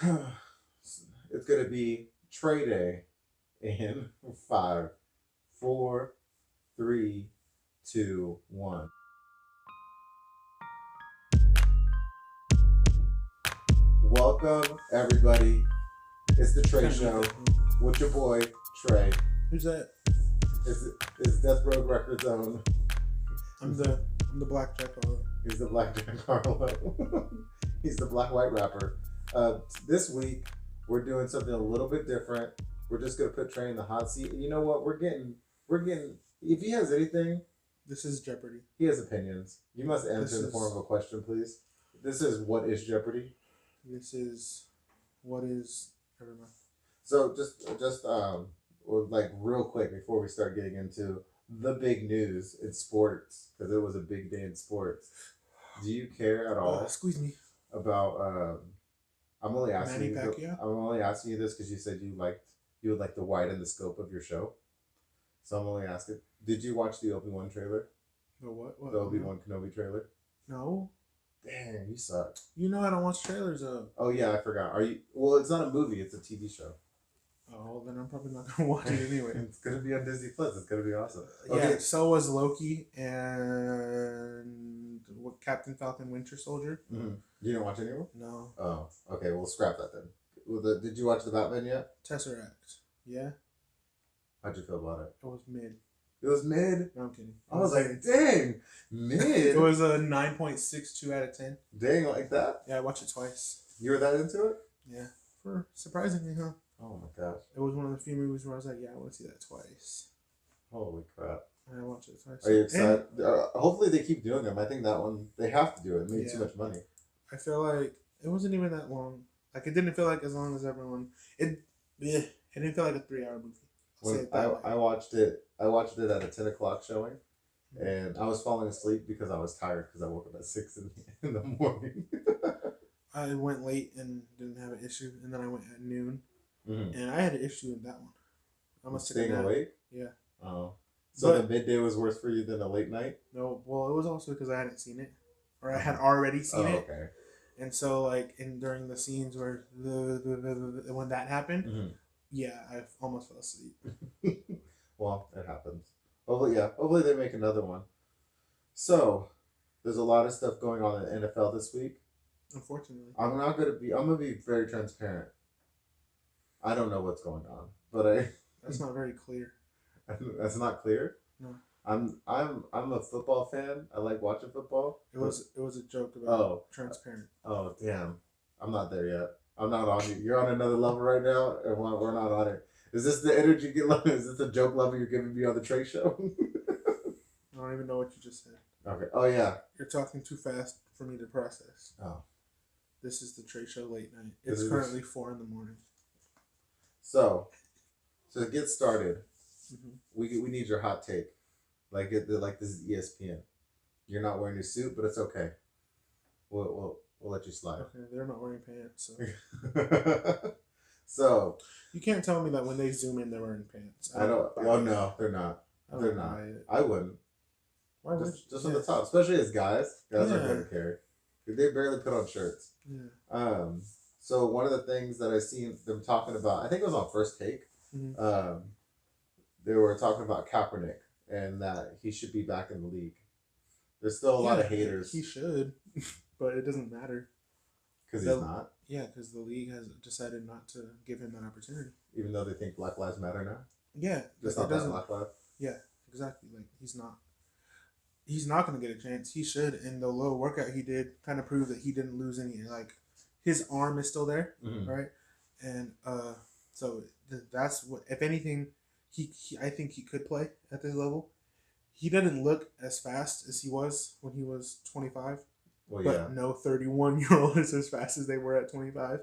It's gonna be TRE Day in five, four, three, two, one. Welcome everybody. It's the Trey Kind of mute Show that. with your boy Trey. Who's that? It's Death Row Records own. I'm the Black Jack Harlow. He's the Black Jack Harlow. He's the black white rapper. This week we're doing something a little bit different. We're just gonna put Trey in the hot seat. And you know what? We're getting. If he has anything, This is Jeopardy. he has opinions. You must answer This in the is- form of a question, please. This is what is Jeopardy. This is what is. Never mind. So or like real quick before we start getting into the big news in sports, because it was a big day in sports. Do you care at all Squeeze me. about? I'm only asking Manny you. Pacquiao? I'm only asking you this because you said you would like to widen the scope of your show. So I'm only asking. Did you watch the Obi-Wan trailer? The what? The Obi-Wan Kenobi trailer. No. Damn, you suck. You know I don't watch trailers of. Oh yeah, I forgot. Are you? Well, it's not a movie. It's a TV show. Oh, then I'm probably not gonna watch it anyway. It's gonna be on Disney Plus. It's gonna be awesome. Yeah. So was Loki and what? Captain Falcon, Winter Soldier. Mm-hmm. You didn't watch any of them? No. Oh, okay. We'll scrap that then. Did you watch the Batman yet? Tesseract. Yeah. How'd you feel about it? It was mid. It was mid. No, I'm kidding. I was like, dang, mid. It was a 9.62 out of 10. Dang, like that. Yeah, I watched it twice. You were that into it? Yeah. For surprisingly, huh? Oh my gosh. It was one of the few movies where I was like, yeah, I want to see that twice. Holy crap. And I watched it twice. Are you And excited? Hopefully they keep doing them. I think that one they have to do it. It made too Yeah. much money. I feel like it wasn't even that long. Like, it didn't feel like as long as everyone. It didn't feel like a 3-hour movie. I'll say When it that way. I watched it at a 10 o'clock showing, and I was falling asleep because I was tired because I woke up at 6 in the morning. I went late and didn't have an issue, and then I went at noon, Mm-hmm. and I had an issue with that one. I must have Staying awake. Yeah. Oh, so But- the midday was worse for you than a late night. No, well, it was also because I hadn't seen it, or I had already seen it, Okay. and so like during the scenes where when that happened, Mm-hmm. yeah, I almost fell asleep. Well, it happens. Hopefully they make another one. So, there's a lot of stuff going on in the NFL this week. Unfortunately. I'm gonna be very transparent. I don't know what's going on, but That's not very clear. that's not clear. No. I'm a football fan. I like watching football. It was a joke about Oh. transparent. Oh damn! I'm not there yet. I'm not on you. You're on another level right now, and we're not on it. Is this the energy get level? Is this the joke level you're giving me on the Trey Show? I don't even know what you just said. Okay. Oh yeah. You're talking too fast for me to process. Oh. This is the Trey Show late night. This It's is- currently 4 a.m. So to get started, Mm-hmm. we need your hot take. Like this is ESPN. You're not wearing your suit, but it's okay. We'll let you slide. Okay, they're not wearing pants, so So you can't tell me that when they zoom in they're wearing pants. I don't. buy Oh it. no, they're not. I don't They're buy not. it. I wouldn't. Why would Just on the top, especially as guys. Guys Yeah. are gonna carry. They barely put on shirts. Yeah. So one of the things that I seen them talking about, I think it was on First Take. Mhm. They were talking about Kaepernick and that he should be back in the league. There's still a lot of haters He should, but it doesn't matter. because he's not, Yeah, because the league has decided not to give him that opportunity. even though they think Black Lives Matter now. Yeah, Just it not that doesn't. Black Lives. Yeah, exactly. Like he's not. He's not going to get a chance. He should. And the little workout he did kind of proved that he didn't lose any. Like his arm is still there, Mhm. right? And so that's what. If anything, he I think he could play at this level. He doesn't look as fast as he was when he was 25. Well, But yeah. no 31-year-old is as fast as they were at 25.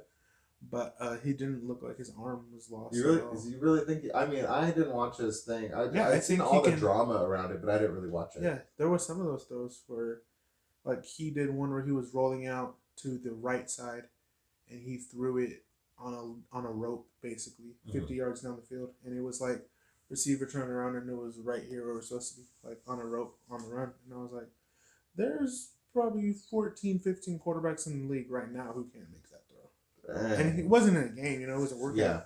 But he didn't look like his arm was lost. You really think? I mean, I didn't watch his thing. I seen think all he the can- drama around it, but I didn't really watch it. Yeah, there was some of those throws where, like, he did one where he was rolling out to the right side, and he threw it on a rope, basically, 50 yards down the field, and it was like receiver turned around and it was right here where it was supposed to be, like on a rope on the run, and I was like, there's probably 14, 15 quarterbacks in the league right now who can't make that throw. And it wasn't in a game, you know, it was a workout. Yeah.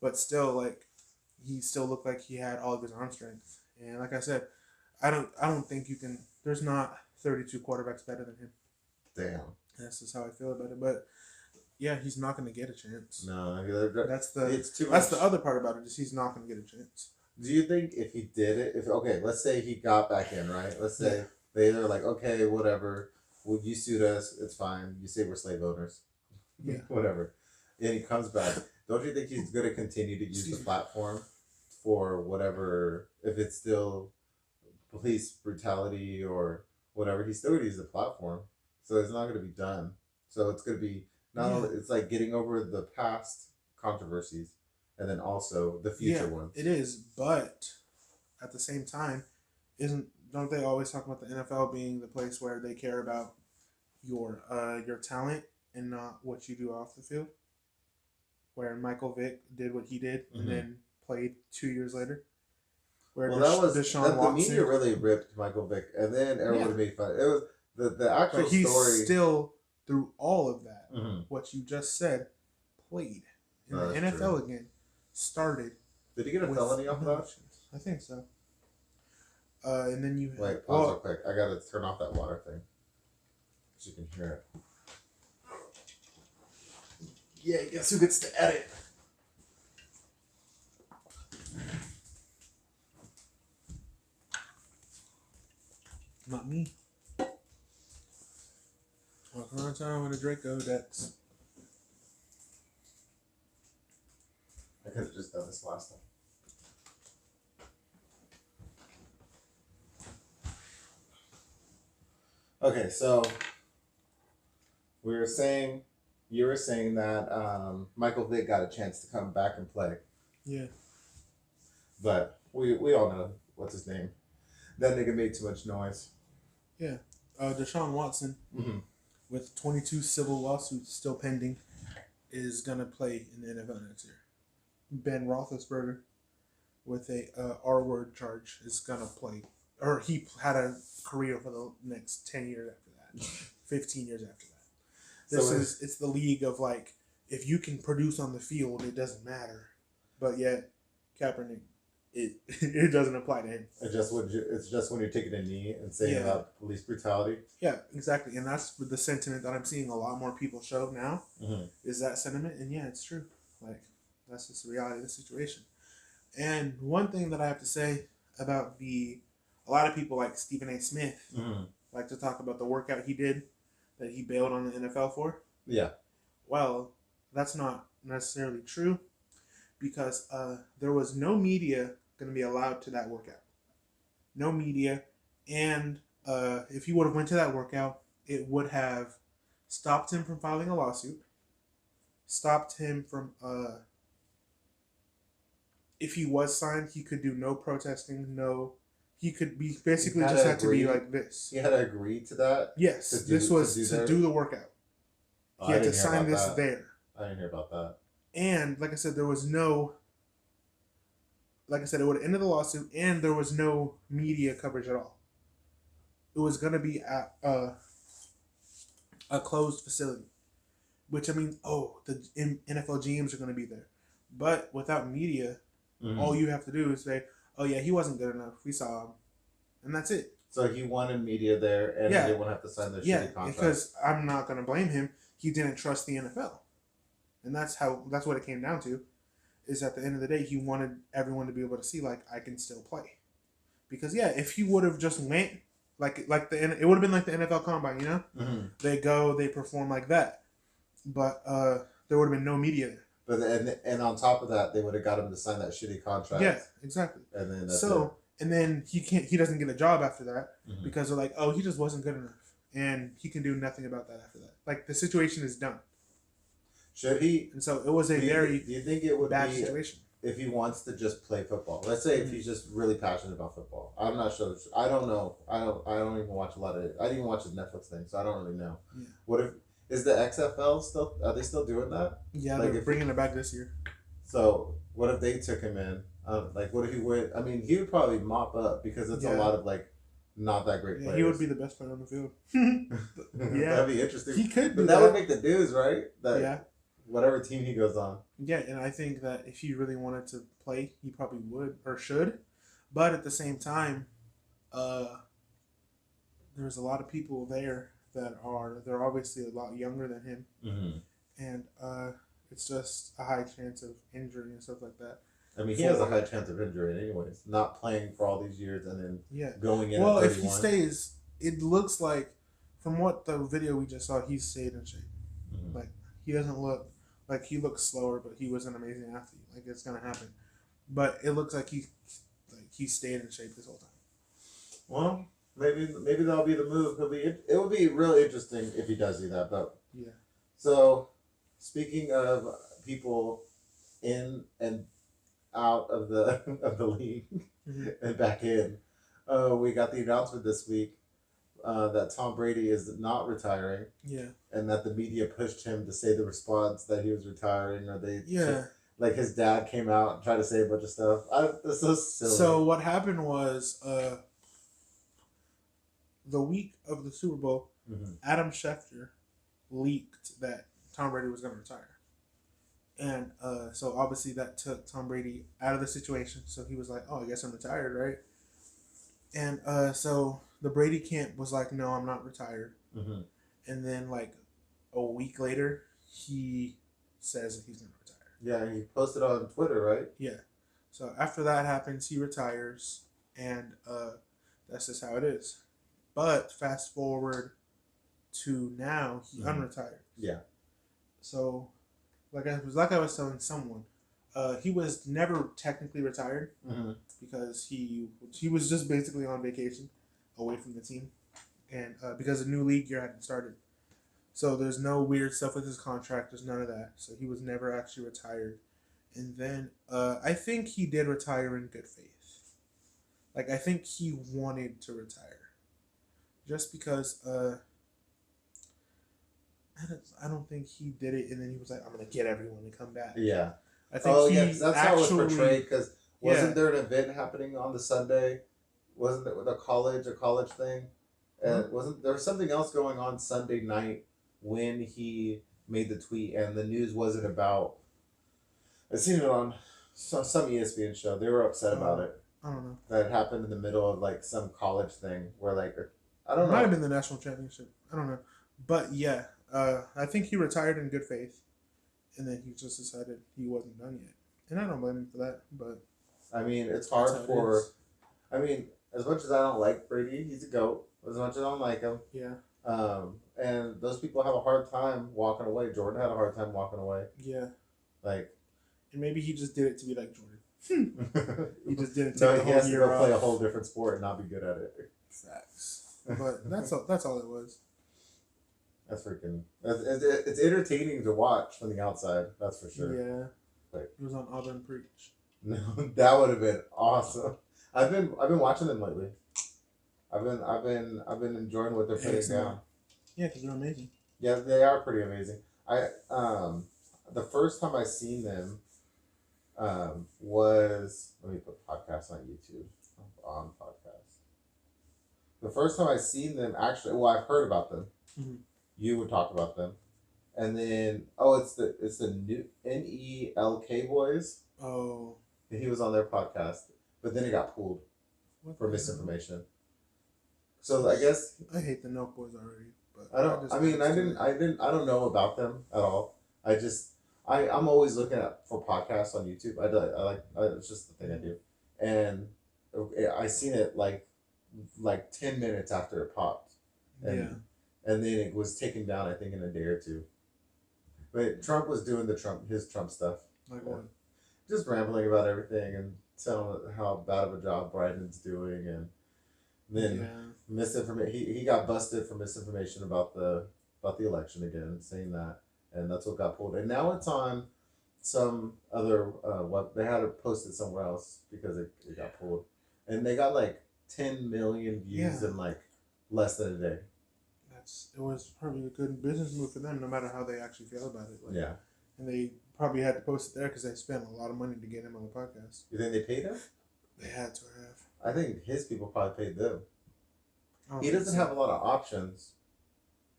But still, like, he still looked like he had all of his arm strength. And like I said, I don't think you can. There's not 32 quarterbacks better than him. Damn. That's just how I feel about it. But yeah, he's not going to get a chance. No, that's the it's too that's much. the other part about it is he's not going to get a chance. Do you think if he did it, let's say he got back in, right? Let's say they're like, okay, whatever, well, you sued us, it's fine. You say we're slave owners, yeah, whatever. And he comes back. Don't you think he's going to continue to use the platform for whatever, if it's still police brutality or whatever? He's still going to use the platform, so it's not going to be done. So it's going to be not only, it's like getting over the past controversies. And then also the future ones. It is, but at the same time, don't they always talk about the NFL being the place where they care about your talent and not what you do off the field? Where Michael Vick did what he did and then played 2 years later. Where that was Deshaun Watson, the media really ripped Michael Vick, and then everybody made fun. It was the actual but he's story. Still through all of that, what you just said, played in the NFL again. Started. Did he get a felony off that? I think so. And then you wait. Pause real quick. I gotta turn off that water thing, so you can hear it. Yeah, guess who gets to edit? Not me. Walking around town with a Draco Dex. I could have just done this last time. Okay, so you were saying that Michael Vick got a chance to come back and play. Yeah. But we all know what's his name. That nigga made too much noise. Yeah. Deshaun Watson, with 22 civil lawsuits still pending, is gonna play in the NFL next year. Ben Roethlisberger, with a R-word charge, is gonna play, or he had a career for the next 10 years after that, 15 years after that. It's the league of, like, if you can produce on the field, it doesn't matter, but yet Kaepernick, it doesn't apply to him. It's just when you're taking a knee and saying about police brutality. Yeah, exactly, and that's the sentiment that I'm seeing a lot more people show now. Is that sentiment, and yeah, it's true. Like, that's just the reality of the situation. And one thing that I have to say about a lot of people like Stephen A. Smith like to talk about the workout he did that he bailed on the NFL for. Yeah. Well, that's not necessarily true because there was no media going to be allowed to that workout. No media. And if he would have went to that workout, it would have stopped him from filing a lawsuit, stopped him from... if he was signed, he could do no protesting, he could be basically just had to be like this. He had to agree to that? Yes, this was to do the workout. He had to sign this there. I didn't hear about that. And like I said, there was no, like I said, it would have ended the lawsuit, and there was no media coverage at all. It was going to be at a closed facility, which, I mean, the NFL GMs are going to be there. But without media, all you have to do is say, oh, yeah, he wasn't good enough. We saw him. And that's it. So he wanted media there, and he didn't want to have to sign their shitty contract. Because I'm not going to blame him. He didn't trust the NFL. And that's what it came down to, is at the end of the day, he wanted everyone to be able to see, like, I can still play. Because, yeah, if he would have just went, it would have been like the NFL Combine, you know? They go, they perform like that. But there would have been no media there. But and on top of that, they would have got him to sign that shitty contract. Yeah, exactly. And then and then he doesn't get a job after that because they're like, oh, he just wasn't good enough, and he can do nothing about that after that. Like, the situation is done. Should he? And so it was a do you think it would bad be situation if he wants to just play football? Let's say if he's just really passionate about football. I'm not sure. I don't know. I don't even watch a lot of it. I didn't even watch the Netflix thing, so I don't really know. Yeah. What if? Is the XFL still? Are they still doing that? Yeah, they're bringing it back this year. So what if they took him in? What if he would? I mean, he would probably mop up because it's a lot of not that great players. He would be the best player on the field. That'd be interesting. He could, but that would make the news, right? whatever team he goes on. Yeah, and I think that if he really wanted to play, he probably would or should. But at the same time, there's a lot of people there they're obviously a lot younger than him, and it's just a high chance of injury and stuff like that. I mean, he has a high chance of injury anyways, not playing for all these years and then going in. Well, at 31. if he stays, it looks like from what the video we just saw, he's stayed in shape. Like he doesn't look like he looks slower, but he was an amazing athlete. Like it's gonna happen, but it looks like he stayed in shape this whole time. Well, maybe that'll be the move. It would be really interesting if he does do that. But yeah. So, speaking of people in and out of the league and back in, we got the announcement this week that Tom Brady is not retiring. Yeah. And that the media pushed him to say the response that he was retiring, or like his dad came out and tried to say a bunch of stuff. This is silly. So what happened was the week of the Super Bowl, Adam Schefter leaked that Tom Brady was going to retire. And so obviously that took Tom Brady out of the situation. So he was like, oh, I guess I'm retired, right? And so the Brady camp was like, no, I'm not retired. And then like a week later, he says that he's going to retire. Yeah, he posted on Twitter, right? Yeah. So after that happens, he retires. And that's just how it is. But fast forward to now, he unretired. Yeah. So, like I was telling someone, he was never technically retired because he was just basically on vacation, away from the team, and because the new league year hadn't started, so there's no weird stuff with his contract. There's none of that. So he was never actually retired, and then I think he did retire in good faith. Like I think he wanted to retire. Just because I don't think he did it, and then he was like, "I'm gonna get everyone to come back." Yeah, I think because that's how it was portrayed. Because wasn't there an event happening on the Sunday? Wasn't it with a college thing? And wasn't there was something else going on Sunday night when he made the tweet, and the news wasn't about. I seen it on some ESPN show. They were upset about it. I don't know. That happened in the middle of like some college thing where like. I don't know. It might have been the national championship. I don't know. But yeah, I think he retired in good faith. And then he just decided he wasn't done yet. And I don't blame him for that. But I mean, it's hard for... I mean, as much as I don't like Brady, he's a GOAT. As much as I don't like him. Yeah. And those people have a hard time walking away. Jordan had a hard time walking away. Yeah. Like... And maybe he just did it to be like Jordan. He just did it to no, he has to go play a whole different sport and not be good at it. Facts. But that's all it was. That's freaking... It's entertaining to watch from the outside. That's for sure. Yeah. Like, it was on Auburn Preach. No, that would have been awesome. I've been watching them lately. I've been enjoying what they're putting down. Yeah, because they're amazing. Yeah, they are pretty amazing. The first time I seen them was, let me put podcasts on YouTube. On podcast. The first time I seen them, actually, well, I've heard about them. You would talk about them, and then it's the new NELK boys. Oh, and he was on their podcast, but then it got pulled for misinformation. So I guess I hate the Nelk boys already. But I don't know about them at all. I'm always looking for podcasts on YouTube. It's just the thing I do, and I seen it like 10 minutes after it popped. And then it was taken down, I think, in a day or two. But Trump was doing his Trump stuff. Like what? Just rambling about everything and telling how bad of a job Biden's doing, and then misinformation. He got busted for misinformation about the election again, saying that, and that's what got pulled. And now it's on some other what they had it posted somewhere else because it got pulled, and they got like 10 million views in like less than a day. It was probably a good business move for them, no matter how they actually feel about it. Yeah. And they probably had to post it there because they spent a lot of money to get him on the podcast. You think they paid him? They had to have. I think his people probably paid them. He doesn't have a lot of options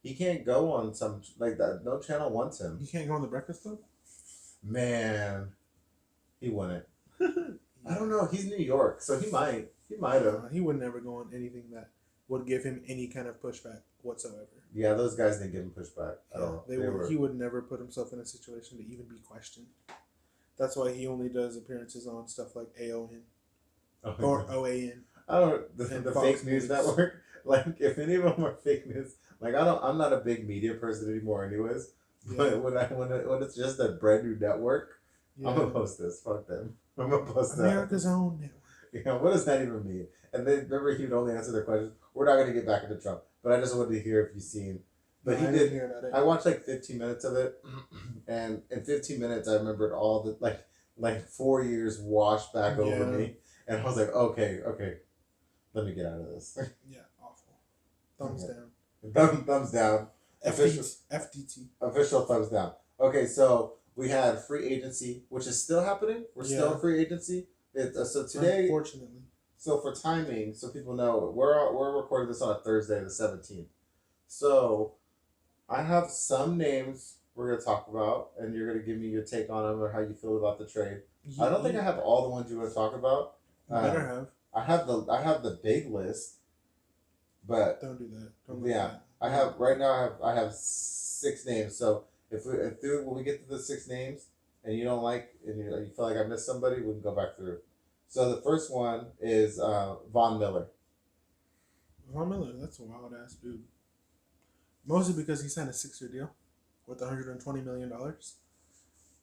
He can't go on some like that. No channel wants him. He can't go on the Breakfast Club. Man, he wouldn't. I don't know. He's New York, so he might. He might have. He would never go on anything that would give him any kind of pushback whatsoever. Yeah, those guys didn't give him pushback at all. He would never put himself in a situation to even be questioned. That's why he only does appearances on stuff like AON or OAN. I don't the fake news network. Like if any of them are fake news, like I'm not a big media person anymore, anyways. But when it's just a brand new network, I'm gonna post this. Fuck them. I'm gonna post America's own network. Yeah, what does that even mean? And then remember, he would only answer their questions. We're not gonna get back into Trump, but I just wanted to hear if you've seen. But he did. I watched like 15 minutes of it, and in 15 minutes, I remembered all the like 4 years washed back over me, and I was like, okay, let me get out of this. Yeah, awful. Thumbs down. Thumbs down. FDT. Official thumbs down. Okay, so we had free agency, which is still happening. We're still in free agency. So today, unfortunately. So for timing, so people know, we're recording this on a Thursday, the 17th. So I have some names we're gonna talk about, and you're gonna give me your take on them or how you feel about the trade. Yeah. I don't think I have all the ones you want to talk about. You better have. I have the big list, but don't do that. I have right now. I have 6 names. So when we get to the 6 names, and you don't like, and you feel like I missed somebody, we can go back through. So the first one is Von Miller. Von Miller, that's a wild ass dude. Mostly because he signed a 6-year deal worth $120 million.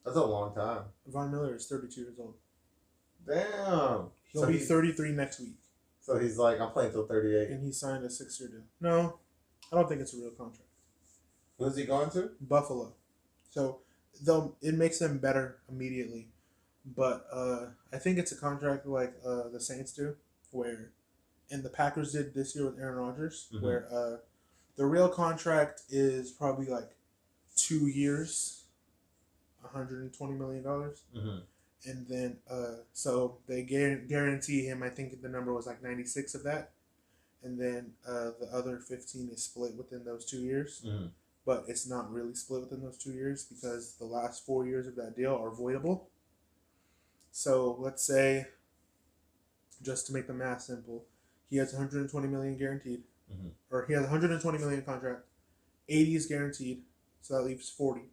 That's a long time. Von Miller is 32 years old. Damn. He'll be 33 next week. So he's like, I'm playing till 38. And he signed a 6-year deal. No, I don't think it's a real contract. Who's he going to? Buffalo. So it makes them better immediately. But I think it's a contract like the Saints do, and the Packers did this year with Aaron Rodgers, where the real contract is probably like 2 years, $120 million. And then, so they guarantee him, I think the number was like 96 of that. And then the other 15 is split within those 2 years. But it's not really split within those 2 years because the last 4 years of that deal are voidable. So let's say, just to make the math simple, he has $120 million guaranteed, or he has $120 million contract, 80 is guaranteed, so that leaves 40.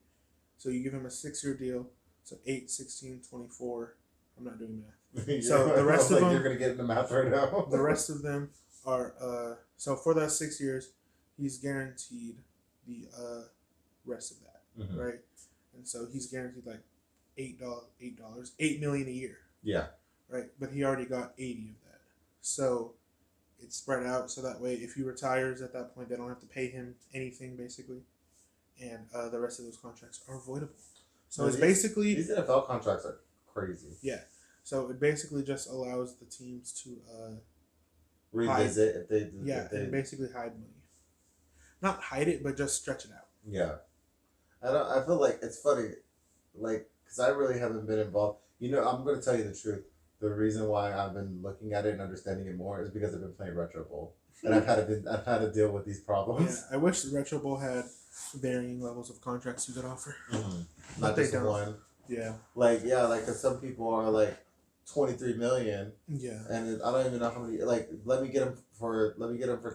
So you give him a 6-year deal, so 8, 16, 24. I'm not doing math. So the rest of them, you're gonna get into math right now. The rest of them are so for that 6 years, he's guaranteed the rest of that, right? And so he's guaranteed like $8 million a year. Yeah. Right, but he already got 80 of that, so it's spread out. So that way, if he retires at that point, they don't have to pay him anything basically, and the rest of those contracts are voidable. So it's basically these NFL contracts are crazy. Yeah, so it basically just allows the teams to revisit if they and basically hide money, not hide it, but just stretch it out. Yeah, I feel like it's funny, like. Because I really haven't been involved. You know, I'm going to tell you the truth. The reason why I've been looking at it and understanding it more is because I've been playing Retro Bowl. And I've had to deal with these problems. Yeah, I wish the Retro Bowl had varying levels of contracts you could offer. Not just one. Yeah. Because some people are like 23 million. Yeah. And I don't even know how many. Like, let me get them for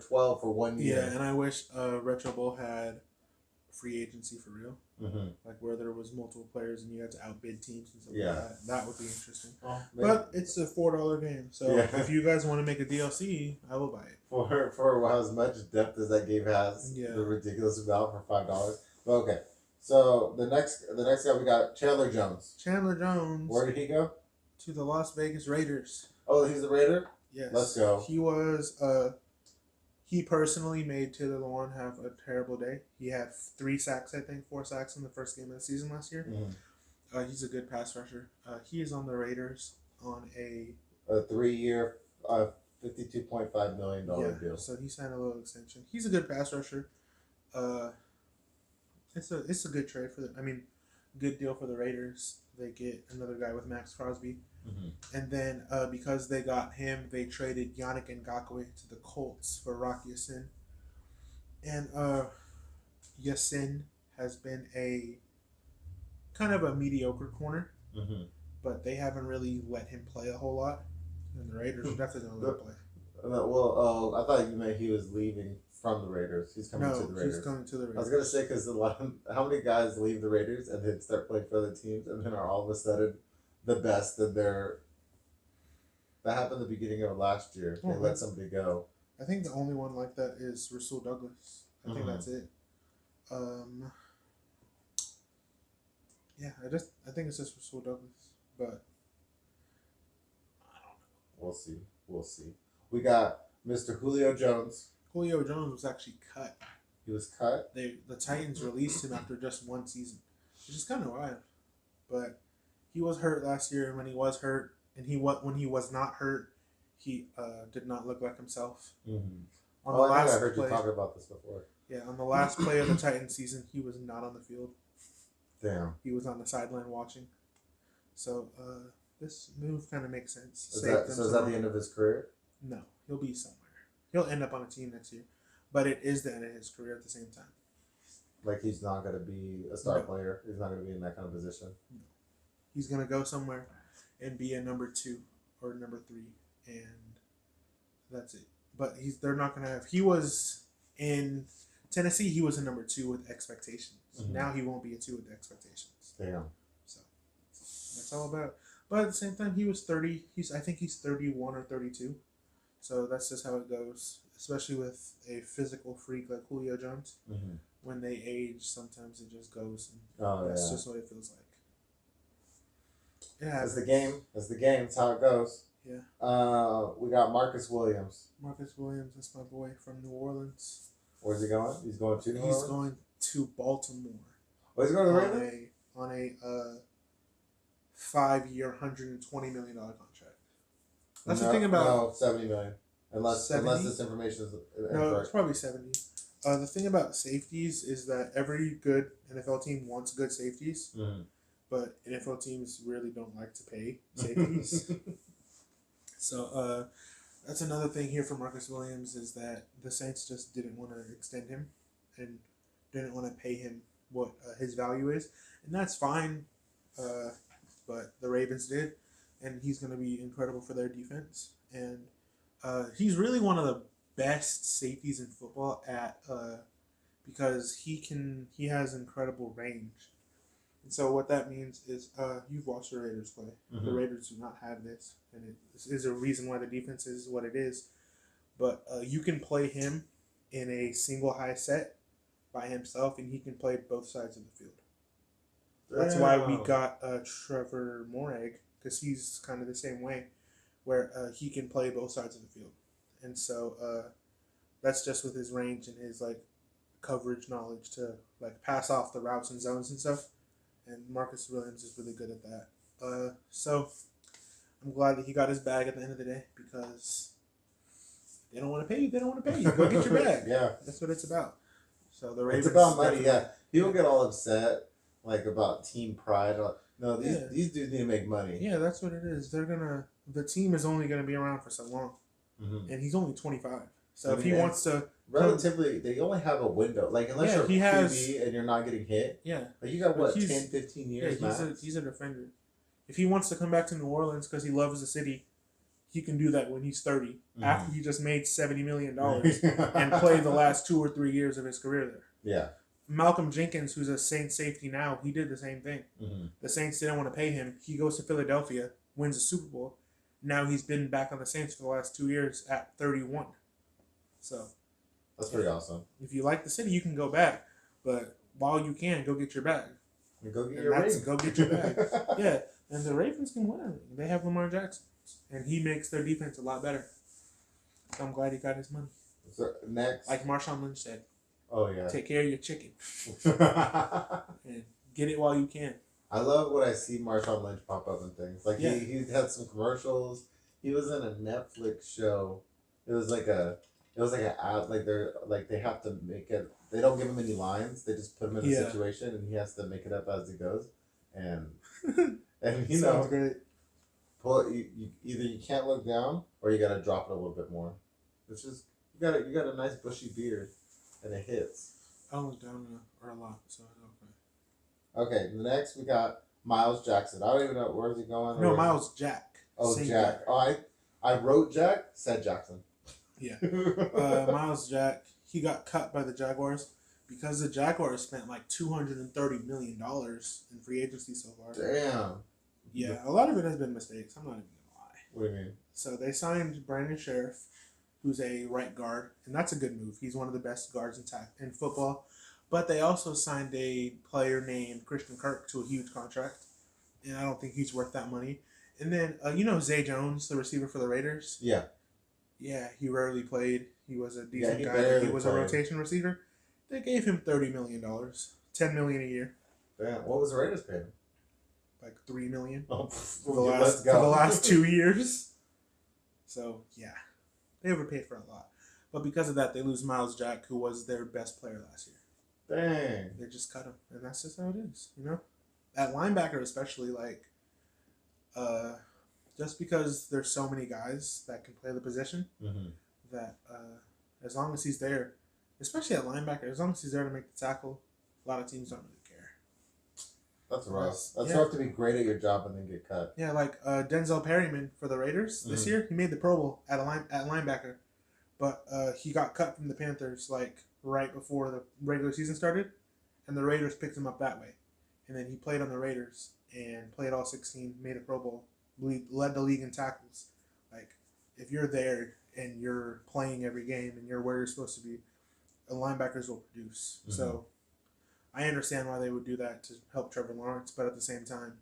12 for 1 year. Yeah, and I wish Retro Bowl had free agency for real. Like where there was multiple players and you had to outbid teams and stuff like that. That would be interesting. But it's a $4 game, so if you guys want to make a DLC, I will buy it. For as much depth as that game has, the ridiculous amount for $5. But okay, so the next guy we got Chandler Jones. Where did he go? To the Las Vegas Raiders. Oh, he's the Raider? Yes. Let's go. He was he personally made Taylor Lewan have a terrible day. He had 3 sacks, I think, 4 sacks in the first game of the season last year. He's a good pass rusher. He is on the Raiders on a 3-year, $52.5 million deal. So he signed a little extension. He's a good pass rusher. It's a good trade for them. I mean, good deal for the Raiders. They get another guy with Max Crosby. And then because they got him, they traded Yannick Ngakoue to the Colts for Rocky Sin. And Yasin has been a kind of a mediocre corner, Mm-hmm. but they haven't really let him play a whole lot. And the Raiders are definitely going to let him play. Well, I thought you meant he was leaving from the Raiders. He's coming to No, the Raiders. he's coming to the Raiders. I was gonna say because how many guys leave the Raiders and then start playing for other teams and then are all of a sudden the best and they're that happened at the beginning of last year. They let somebody go. I think the only one like that is Rasul Douglas. I think that's it. Yeah, I think it's just Rasul Douglas, but I don't know. We'll see. We got Mr. Julio Jones. Julio Jones was actually cut. He was cut. The Titans released him after just one season, which is kind of wild. But he was hurt last year, and when he was hurt, and when he was not hurt, he did not look like himself. Mm-hmm. I heard you talk about this before. Yeah, on the last play of the Titans season, he was not on the field. Damn. He was on the sideline watching. So this move kind of makes sense. Is that the end of his career? No, he'll be somewhere. He'll end up on a team next year, but it is the end of his career at the same time. Like he's not going to be a star player. He's not going to be in that kind of position. No. He's going to go somewhere and be a number 2 or number 3, and that's it. But they're not going to have. He was in Tennessee. He was a number 2 with expectations. Mm-hmm. Now he won't be a 2 with expectations. Damn. So that's all about. But at the same time, he was 30. I think he's 31 or 32. So that's just how it goes, especially with a physical freak like Julio Jones. Mm-hmm. When they age, sometimes it just goes. And that's just what it feels like. Yeah, it's the game. It's the game. It's how it goes. Yeah. We got Marcus Williams. Marcus Williams, that's my boy from New Orleans. Where's he going? He's going to New Orleans? He's going to Baltimore. Oh, he's going to the Ravens? On a 5-year, $120 million contract. That's the thing about... No, $70 million. Unless this information is incorrect. No, it's probably 70. The thing about safeties is that every good NFL team wants good safeties, but NFL teams really don't like to pay safeties. So that's another thing here for Marcus Williams is that the Saints just didn't want to extend him and didn't want to pay him what his value is, and that's fine. But the Ravens did, and he's going to be incredible for their defense. And he's really one of the best safeties in football because he has incredible range. And so what that means is you've watched the Raiders play. Mm-hmm. The Raiders do not have this, and this is a reason why the defense is what it is. But you can play him in a single high set by himself, and he can play both sides of the field. That's why we got Trevor Morag, because he's kind of the same way, where he can play both sides of the field. And so that's just with his range and his coverage knowledge to pass off the routes and zones and stuff. And Marcus Williams is really good at that. So I'm glad that he got his bag at the end of the day, because they don't want to pay you. They don't want to pay you. Go get your bag. Yeah. That's what it's about. So the Ravens. It's about money, yeah. People get all upset about team pride. No, these dudes need to make money. Yeah, that's what it is. The team is only gonna be around for so long. Mm-hmm. And he's only 25. So if he wants to relatively they only have a window. Unless you're a QB and you're not getting hit. Yeah. You got 10, 15 years max? He's a defender. If he wants to come back to New Orleans because he loves the city, he can do that when he's 30. Mm-hmm. After he just made $70 million and played the last 2 or 3 years of his career there. Yeah. Malcolm Jenkins, who's a Saints safety now, he did the same thing. Mm-hmm. The Saints didn't want to pay him. He goes to Philadelphia, wins a Super Bowl. Now he's been back on the Saints for the last 2 years at 31. So that's pretty awesome. If you like the city, you can go back. But while you can, go get your bag. Go get your ring. Go get your bag. Yeah. And the Ravens can win everything. They have Lamar Jackson. And he makes their defense a lot better. So I'm glad he got his money. So next. Like Marshawn Lynch said. Oh, yeah. Take care of your chicken. And get it while you can. I love when I see Marshawn Lynch pop up and things. He had some commercials. He was in a Netflix show. It was like an ad. They have to make it. They don't give him any lines. They just put him in a situation, and he has to make it up as he goes. And sounds great. Either you can't look down or you gotta drop it a little bit more. It's just you got a nice bushy beard, and it hits. I don't look down enough or a lot, so okay. Okay, the next we got Miles Jackson. I don't even know where's he going. No, Miles Jack. Oh, Singular. Jack. Oh, I wrote Jack, said Jackson. Yeah. Miles Jack, he got cut by the Jaguars because the Jaguars spent like $230 million in free agency so far. Damn. Yeah, a lot of it has been mistakes. I'm not even going to lie. What do you mean? So they signed Brandon Sheriff, who's a right guard, and that's a good move. He's one of the best guards in football. But they also signed a player named Christian Kirk to a huge contract, and I don't think he's worth that money. And then, Zay Jones, the receiver for the Raiders? Yeah. Yeah, he rarely played. He was a decent guy. He was played. A rotation receiver. They gave him $30 million, $10 million a year. Damn, what was the Raiders paying? Like $3 million for the last 2 years. So yeah, they overpaid for a lot. But because of that, they lose Miles Jack, who was their best player last year. Dang. They just cut him, and that's just how it is, At linebacker, especially, just because there's so many guys that can play the position, that as long as he's there, especially at linebacker, as long as he's there to make the tackle, a lot of teams don't really care. That's rough. That's rough to be great at your job and then get cut. Yeah, like Denzel Perryman for the Raiders this year, he made the Pro Bowl at linebacker, but he got cut from the Panthers right before the regular season started, and the Raiders picked him up that way, and then he played on the Raiders and played all 16, made a Pro Bowl, led the league in tackles. Like, if you're there and you're playing every game and you're where you're supposed to be, the linebackers will produce. So I understand why they would do that to help Trevor Lawrence, but at the same time,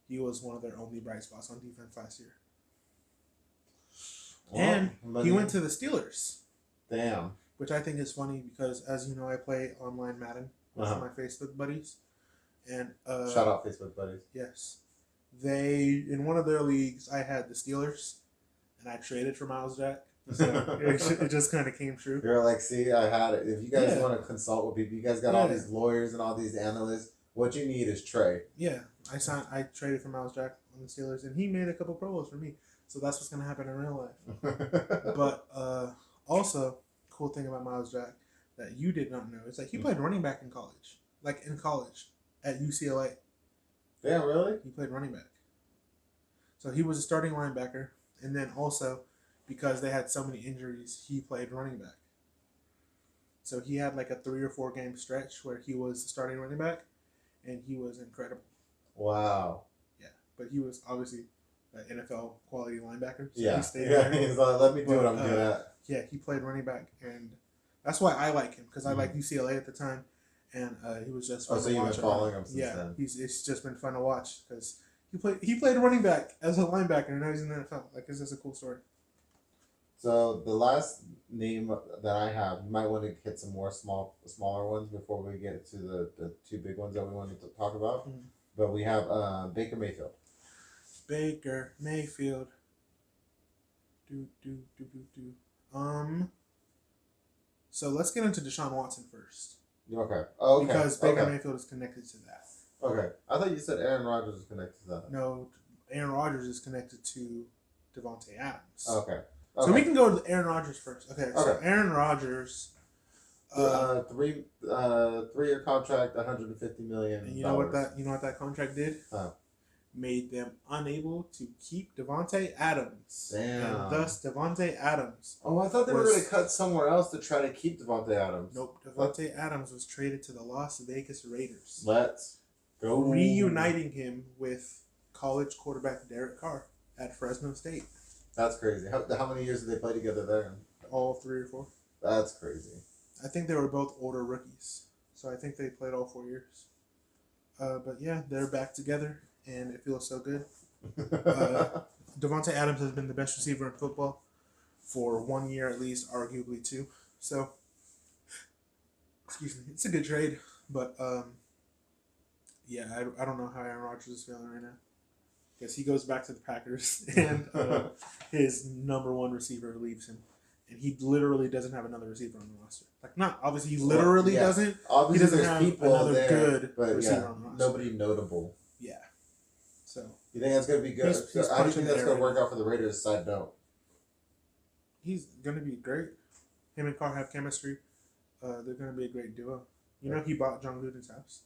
he was one of their only bright spots on defense last year. Well, and he went to the Steelers. Damn. Which I think is funny because, as you know, I play online Madden with my Facebook buddies. And shout out Facebook buddies. Yes. In one of their leagues, I had the Steelers, and I traded for Miles Jack. So it just kind of came true. You're like, see, I had it. If you guys want to consult with people, you guys got all these lawyers and all these analysts. What you need is Trey. Yeah. I traded for Miles Jack on the Steelers, and he made a couple Pro Bowls for me. So that's what's going to happen in real life. But also, cool thing about Miles Jack that you did not know is that he played running back in college. At UCLA. Damn, really? He played running back. So he was a starting linebacker, and then also, because they had so many injuries, he played running back. So he had a 3 or 4 game stretch where he was the starting running back, and he was incredible. Wow. Yeah, but he was obviously an NFL quality linebacker. So yeah, he stayed there. He's like, let me do what I'm good at. Yeah, he played running back, and that's why I like him, because I liked UCLA at the time, and he was just fun to watch. So you've been following him since then? It's just been fun to watch because he played running back as a linebacker, and now he's in the NFL. It's just a cool story. So the last name that I have, you might want to hit some more smaller ones before we get to the 2 big ones that we wanted to talk about. But we have Baker Mayfield. Baker Mayfield. So let's get into Deshaun Watson first. Okay. Oh, okay. Because Baker Mayfield is connected to that. Okay. I thought you said Aaron Rodgers is connected to that. No, Aaron Rodgers is connected to Devontae Adams. Okay. So we can go to Aaron Rodgers first. Okay. So Aaron Rodgers. 3-year contract, $150 million. And you know what that contract did? Made them unable to keep Devontae Adams. Damn. And thus Devontae Adams. Oh, I thought they were going to cut somewhere else to try to keep Devontae Adams. Nope. Devontae Adams was traded to the Las Vegas Raiders. Let's go. Reuniting him with college quarterback Derek Carr at Fresno State. That's crazy. How many years did they play together there? All 3 or 4. That's crazy. I think they were both older rookies. So I think they played all 4 years. But yeah, they're back together. And it feels so good. Devontae Adams has been the best receiver in football for 1 year at least, arguably 2. So, excuse me, it's a good trade. But, yeah, I don't know how Aaron Rodgers is feeling right now. Because he goes back to the Packers, and his number 1 receiver leaves him. And he literally doesn't have another receiver on the roster. Obviously he literally doesn't. Obviously he doesn't have another there, good receiver on the roster. Nobody notable. Yeah. So you think that's going to be good? How do you think that's going to work out for the Raiders? Side note. He's going to be great. Him and Carr have chemistry. They're going to be a great duo. You know he bought John Gruden's house.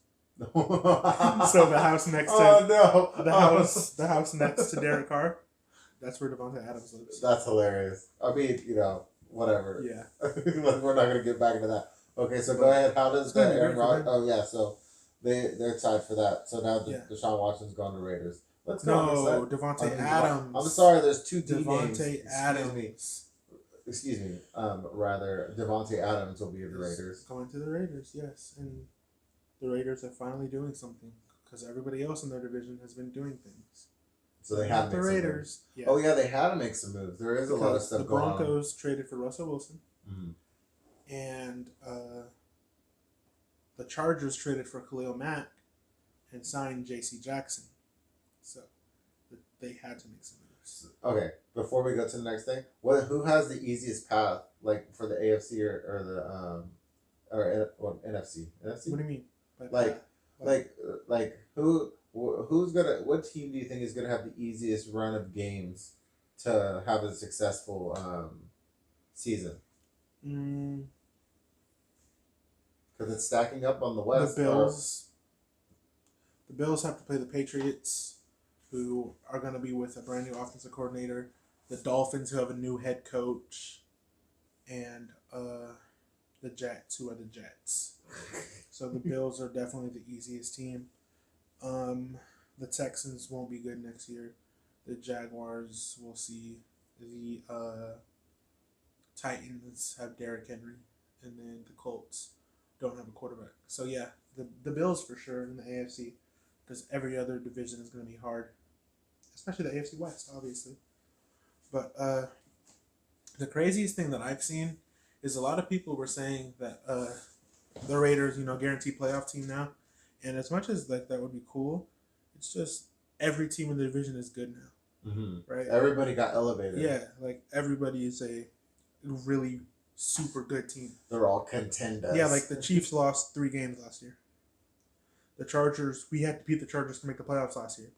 So So the house next to the house next to Derek Carr, that's where Devontae Adams lives. That's hilarious. I mean, whatever. Yeah. We're not gonna get back into that. Okay, so go ahead. How does the Aaron Rodgers? Oh yeah, so they're tied for that. So now Deshaun Watson's gone to Raiders. Let's go. No, Devontae Adams. I'm sorry. There's two D names. Devontae Adams. Excuse me. Rather, Devontae Adams will be in the Raiders. Going to the Raiders, yes, and the Raiders are finally doing something because everybody else in their division has been doing things. So they had to make the Raiders. Yeah. Oh yeah, they had to make some moves. There is a lot of stuff going on. The Broncos traded for Russell Wilson, and the Chargers traded for Khalil Mack and signed J.C. Jackson. So they had to make some moves. Okay, before we go to the next thing, who has the easiest path, like for the AFC or NFC? NFC? What do you mean? What team do you think is gonna have the easiest run of games to have a successful season? Because it's stacking up on the West. The Bills. The Bills have to play the Patriots, who are going to be with a brand new offensive coordinator. The Dolphins, who have a new head coach, and the Jets, who are the Jets. So the Bills are definitely the easiest team. The Texans won't be good next year. The Jaguars, we'll see. The Titans have Derrick Henry, and then the Colts don't have a quarterback. So yeah, the Bills for sure in the AFC, because every other division is going to be hard, especially the AFC West, obviously. But the craziest thing that I've seen is a lot of people were saying that the Raiders, guaranteed playoff team now, and as much as that would be cool, it's just every team in the division is good now, right? Everybody got elevated. Yeah, like everybody is a really super good team. They're all contenders. Yeah, like the Chiefs lost 3 games last year. The Chargers, we had to beat the Chargers to make the playoffs last year.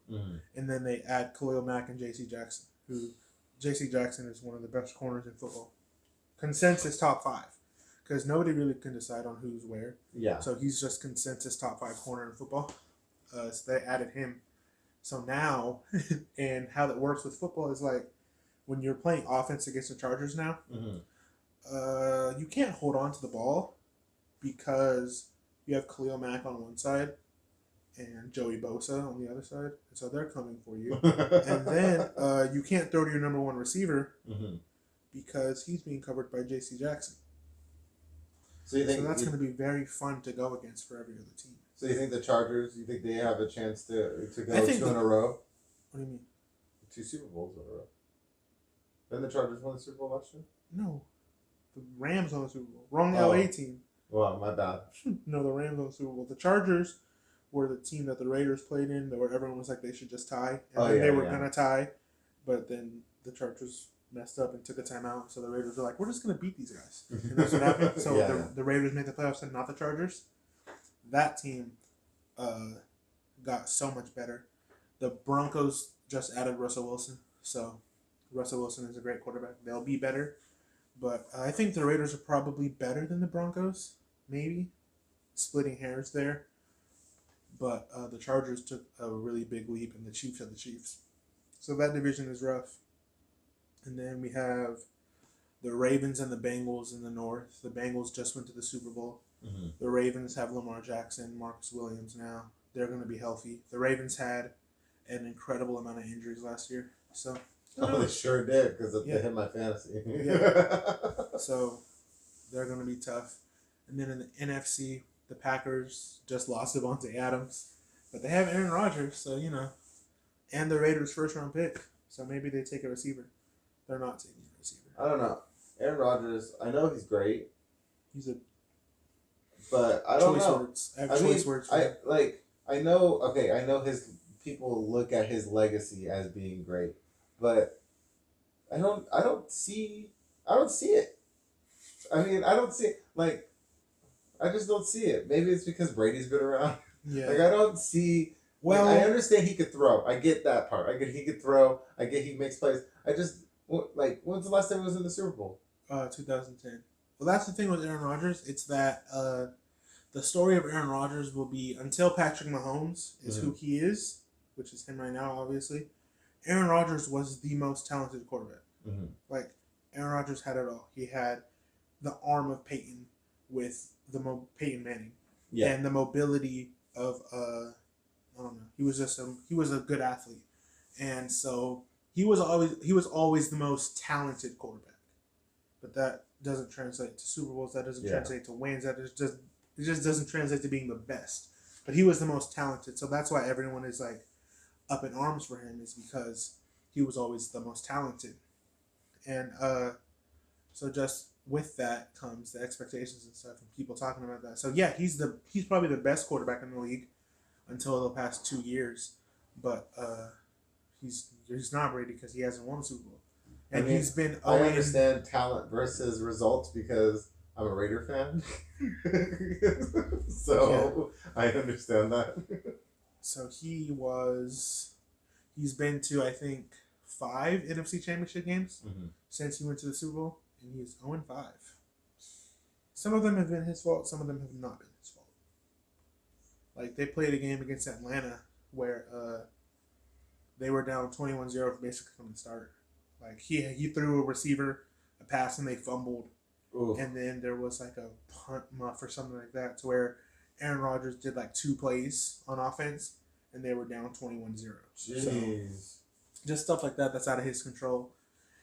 And then they add Khalil Mack and J.C. Jackson, who J.C. Jackson is one of the best corners in football. Consensus top 5. Because nobody really can decide on who's where. Yeah. So he's just consensus top 5 corner in football. So they added him. So now, and how that works with football is like, when you're playing offense against the Chargers now, you can't hold on to the ball because you have Khalil Mack on one side and Joey Bosa on the other side. So they're coming for you. And then you can't throw to your number 1 receiver because he's being covered by J.C. Jackson. So that's going to be very fun to go against for every other team. So you think the Chargers, you think they have a chance to go 2 in a row? What do you mean? 2 Super Bowls in a row. Didn't the Chargers win the Super Bowl last year? No. The Rams won the Super Bowl. Wrong LA team. Well, my bad. No, the Rams won the Super Bowl. The Chargers were the team that the Raiders played in, where everyone was like they should just tie. And then they were going to tie, but then the Chargers messed up and took a timeout. So the Raiders were like, we're just going to beat these guys. And that's what happened. So the Raiders made the playoffs and not the Chargers. That team got so much better. The Broncos just added Russell Wilson. So Russell Wilson is a great quarterback. They'll be better. But I think the Raiders are probably better than the Broncos. Maybe. Splitting hairs there. But the Chargers took a really big leap, and the Chiefs are the Chiefs. So that division is rough. And then we have the Ravens and the Bengals in the North. The Bengals just went to the Super Bowl. The Ravens have Lamar Jackson, Marcus Williams now. They're going to be healthy. The Ravens had an incredible amount of injuries last year. So they sure did, because they hit my fantasy. So they're going to be tough. And then in the NFC, the Packers just lost Devontae Adams. But they have Aaron Rodgers, so, and the Raiders' first-round pick. So maybe they take a receiver. They're not taking a receiver. I don't know. Aaron Rodgers, I know he's great. But I don't know. I know his people look at his legacy as being great, but I don't see it. I mean, I don't see it. Like, I just don't see it. Maybe it's because Brady's been around. Yeah. Like, I don't see. Well, I understand he could throw. I get that part. I get he could throw. I get he makes plays. I just when's the last time he was in the Super Bowl? 2010. Well, that's the thing with Aaron Rodgers. It's that the story of Aaron Rodgers will be until Patrick Mahomes is Mm-hmm. who he is, which is him right now, obviously. Aaron Rodgers was the most talented quarterback. Mm-hmm. Like, Aaron Rodgers had it all. He had the arm of Peyton with Peyton Manning, and the mobility of I don't know. He was just he was a good athlete, and so he was always the most talented quarterback. But that doesn't translate to Super Bowls. That doesn't translate to wins. It just doesn't translate to being the best. But he was the most talented, so that's why everyone is like up in arms for him, is because he was always the most talented. And so just with that comes the expectations and stuff, and people talking about that. So yeah, he's probably the best quarterback in the league until the past 2 years, but he's not Brady because he hasn't won a Super Bowl, and he's been. I understand talent versus results because I'm a Raider fan, so I understand that. So he's been to, I think, 5 NFC Championship games since he went to the Super Bowl, and he's 0-5. Some of them have been his fault. Some of them have not been his fault. Like, they played a game against Atlanta where they were down 21-0 basically from the start. Like, he threw a receiver a pass and they fumbled. Ooh. And then there was like a punt muff or something like that, to where Aaron Rodgers did like 2 plays on offense and they were down 21-0. Jeez. So just stuff like that that's out of his control.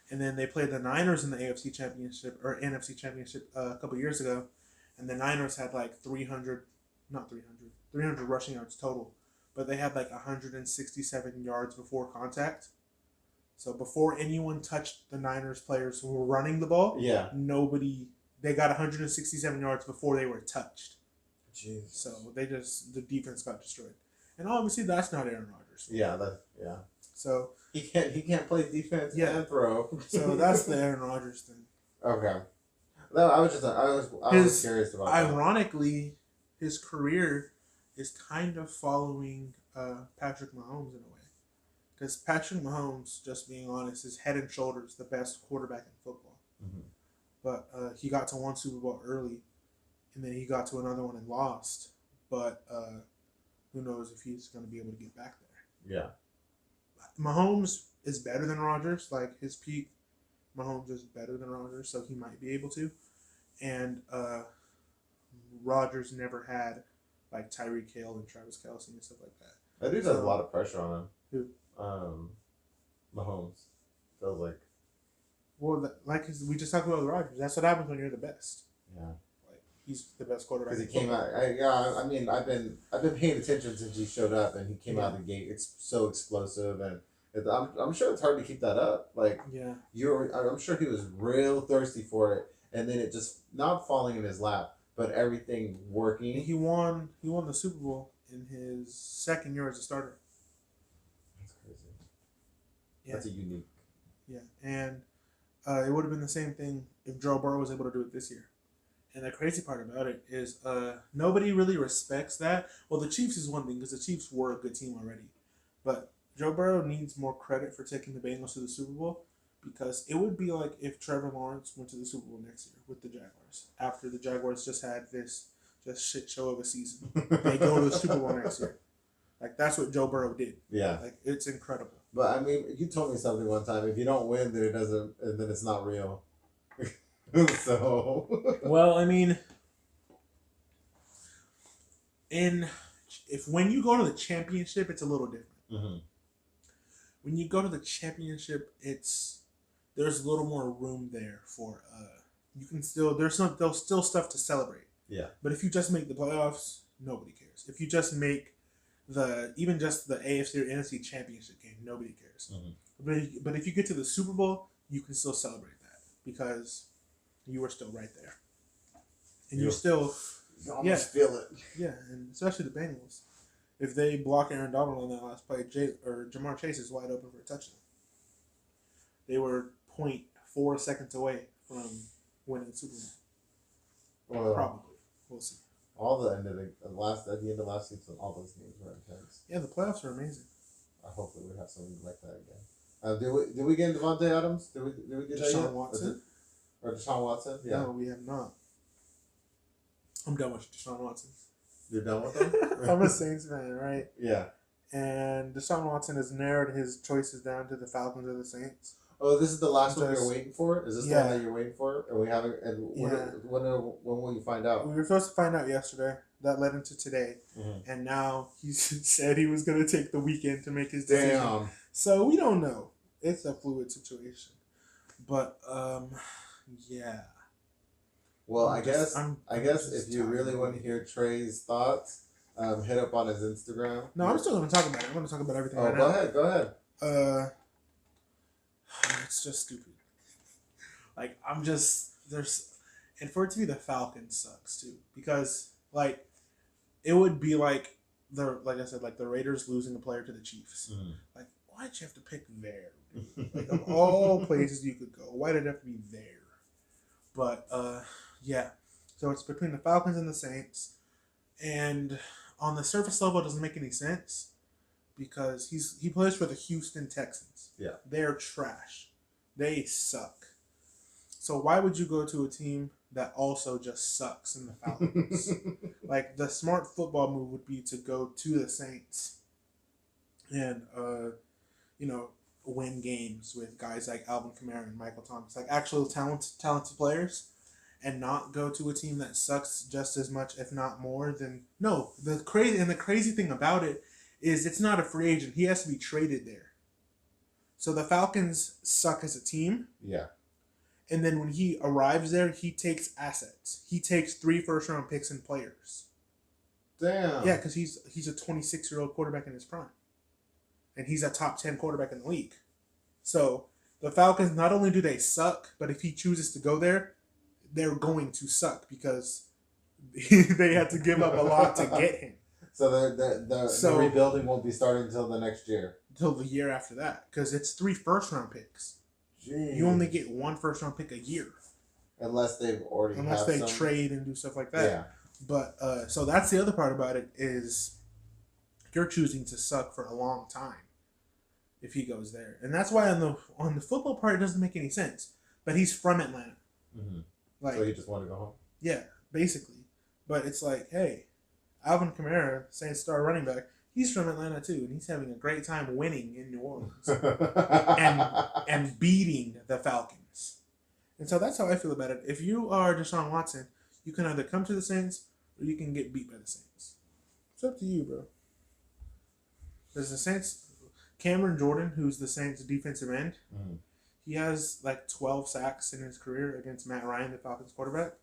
And then they played the Niners in the AFC Championship or NFC Championship a couple years ago, and the Niners had like 300 rushing yards total, but they had like 167 yards before contact. So before anyone touched the Niners players who were running the ball, they got 167 yards before they were touched. Jeez. So the defense got destroyed. And obviously that's not Aaron Rodgers. So he can't play defense and throw. So that's the Aaron Rodgers thing. Okay. No, I was curious about that. Ironically, his career is kind of following Patrick Mahomes in a way. Because Patrick Mahomes, just being honest, is head and shoulders the best quarterback in football. Mm-hmm. But he got to one Super Bowl early, and then he got to another one and lost. But who knows if he's going to be able to get back there. Yeah. Mahomes is better than Rodgers. Like, his peak, Mahomes is better than Rodgers, so he might be able to. And Rodgers never had, like, Tyreek Hill and Travis Kelce and stuff like that. That dude has a lot of pressure on him. Who? Mahomes. Feels like. Well, we just talked about Rodgers. That's what happens when you're the best. Yeah. Like, he's the best quarterback. Because he came out. I mean, I've been paying attention since he showed up, and he came out of the gate. It's so explosive, and I'm sure it's hard to keep that up. Like, I'm sure he was real thirsty for it, and then it just not falling in his lap, but everything working. And he won the Super Bowl in his second year as a starter. That's crazy. Yeah. That's a unique. Yeah, and it would have been the same thing if Joe Burrow was able to do it this year. And the crazy part about it is nobody really respects that. Well, the Chiefs is one thing because the Chiefs were a good team already. But Joe Burrow needs more credit for taking the Bengals to the Super Bowl, because it would be like if Trevor Lawrence went to the Super Bowl next year with the Jaguars after the Jaguars just had this shit show of a season. They go to the Super Bowl next year. Like, that's what Joe Burrow did. Yeah. Like, it's incredible. But, I mean, you told me something one time. If you don't win, then then it's not real. So. Well, I mean, when you go to the championship, it's a little different. Mm-hmm. When you go to the championship, there's a little more room there for there's still stuff to celebrate. Yeah. But if you just make the playoffs, nobody cares. If you just make even just the AFC or NFC championship game, nobody cares. Mm-hmm. But if you get to the Super Bowl, you can still celebrate that because you were still right there, and you almost feel it. Yeah, and especially the Bengals. If they block Aaron Donald on that last play, Jamar Chase is wide open for a touchdown. They were 0.4 seconds away from winning the Super Bowl. Well, probably. We'll see. At the end of last season, all those games were intense. Yeah, the playoffs are amazing. Hopefully we have something like that again. Did we get Devontae Adams? Did we get Deshaun Watson? Or Deshaun Watson? Yeah. No, we have not. I'm done with Deshaun Watson. You're done with him? I'm a Saints fan, right? Yeah. And Deshaun Watson has narrowed his choices down to the Falcons or the Saints. Oh, this is the last one you're waiting for? Is this the one Yeah. that you're waiting for? And we haven't. And when will you find out? We were supposed to find out yesterday. That led into today. And now he said he was going to take the weekend to make his decision. Damn. So we don't know. It's a fluid situation. But, yeah. Well, I guess if you really want to hear Trey's thoughts, hit up on his Instagram. No, I'm still going to talk about it. I'm going to talk about everything right now. Go ahead. It's just stupid. Like, and for it to be the Falcons sucks too, because like it would be like like I said, like the Raiders losing a player to the Chiefs. Like, why'd you have to pick there? Like, of all places you could go, why did it have to be there? But yeah. So it's between the Falcons and the Saints, and on the surface level, it doesn't make any sense because he plays for the Houston Texans. Yeah, they're trash. They suck. So why would you go to a team that also just sucks in the Falcons? Like, the smart football move would be to go to the Saints and win games with guys like Alvin Kamara and Michael Thomas, like actual talented players, and not go to a team that sucks just as much, if not more, than no. The crazy thing about it is it's not a free agent. He has to be traded there. So the Falcons suck as a team. Yeah. And then when he arrives there, he takes assets. He takes 3 first-round picks and players. Damn. Yeah, because he's a 26-year-old quarterback in his prime. And he's a top 10 quarterback in the league. So the Falcons, not only do they suck, but if he chooses to go there, they're going to suck because they had to give up a lot to get him. So the rebuilding won't be starting until the next year. Until the year after that, because it's 3 first-round picks. Jeez. You only get 1 first-round pick a year. Unless they trade and do stuff like that. Yeah. But so that's the other part about it is you're choosing to suck for a long time if he goes there, and that's why on the football part it doesn't make any sense. But he's from Atlanta. Like, so he just wanted to go home. Yeah, basically. But it's like, hey, Alvin Kamara, Saints star running back, he's from Atlanta too, and he's having a great time winning in New Orleans and beating the Falcons. And so that's how I feel about it. If you are Deshaun Watson, you can either come to the Saints or you can get beat by the Saints. It's up to you, bro. There's the Saints, Cameron Jordan, who's the Saints defensive end. He has like 12 sacks in his career against Matt Ryan, the Falcons quarterback.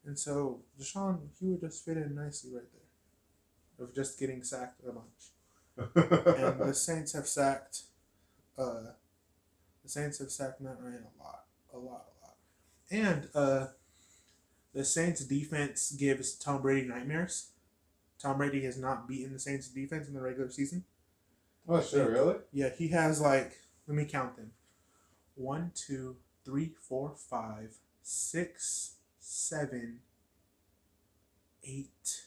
And so Deshaun, he would just fit in nicely right there of just getting sacked a bunch. And the Saints have sacked Matt Ryan a lot. And the Saints defense gives Tom Brady nightmares. Tom Brady has not beaten the Saints defense in the regular season. Oh, sure, really? Yeah, he has let me count them. 1, 2, 3, 4, 5, 6, 7, 8.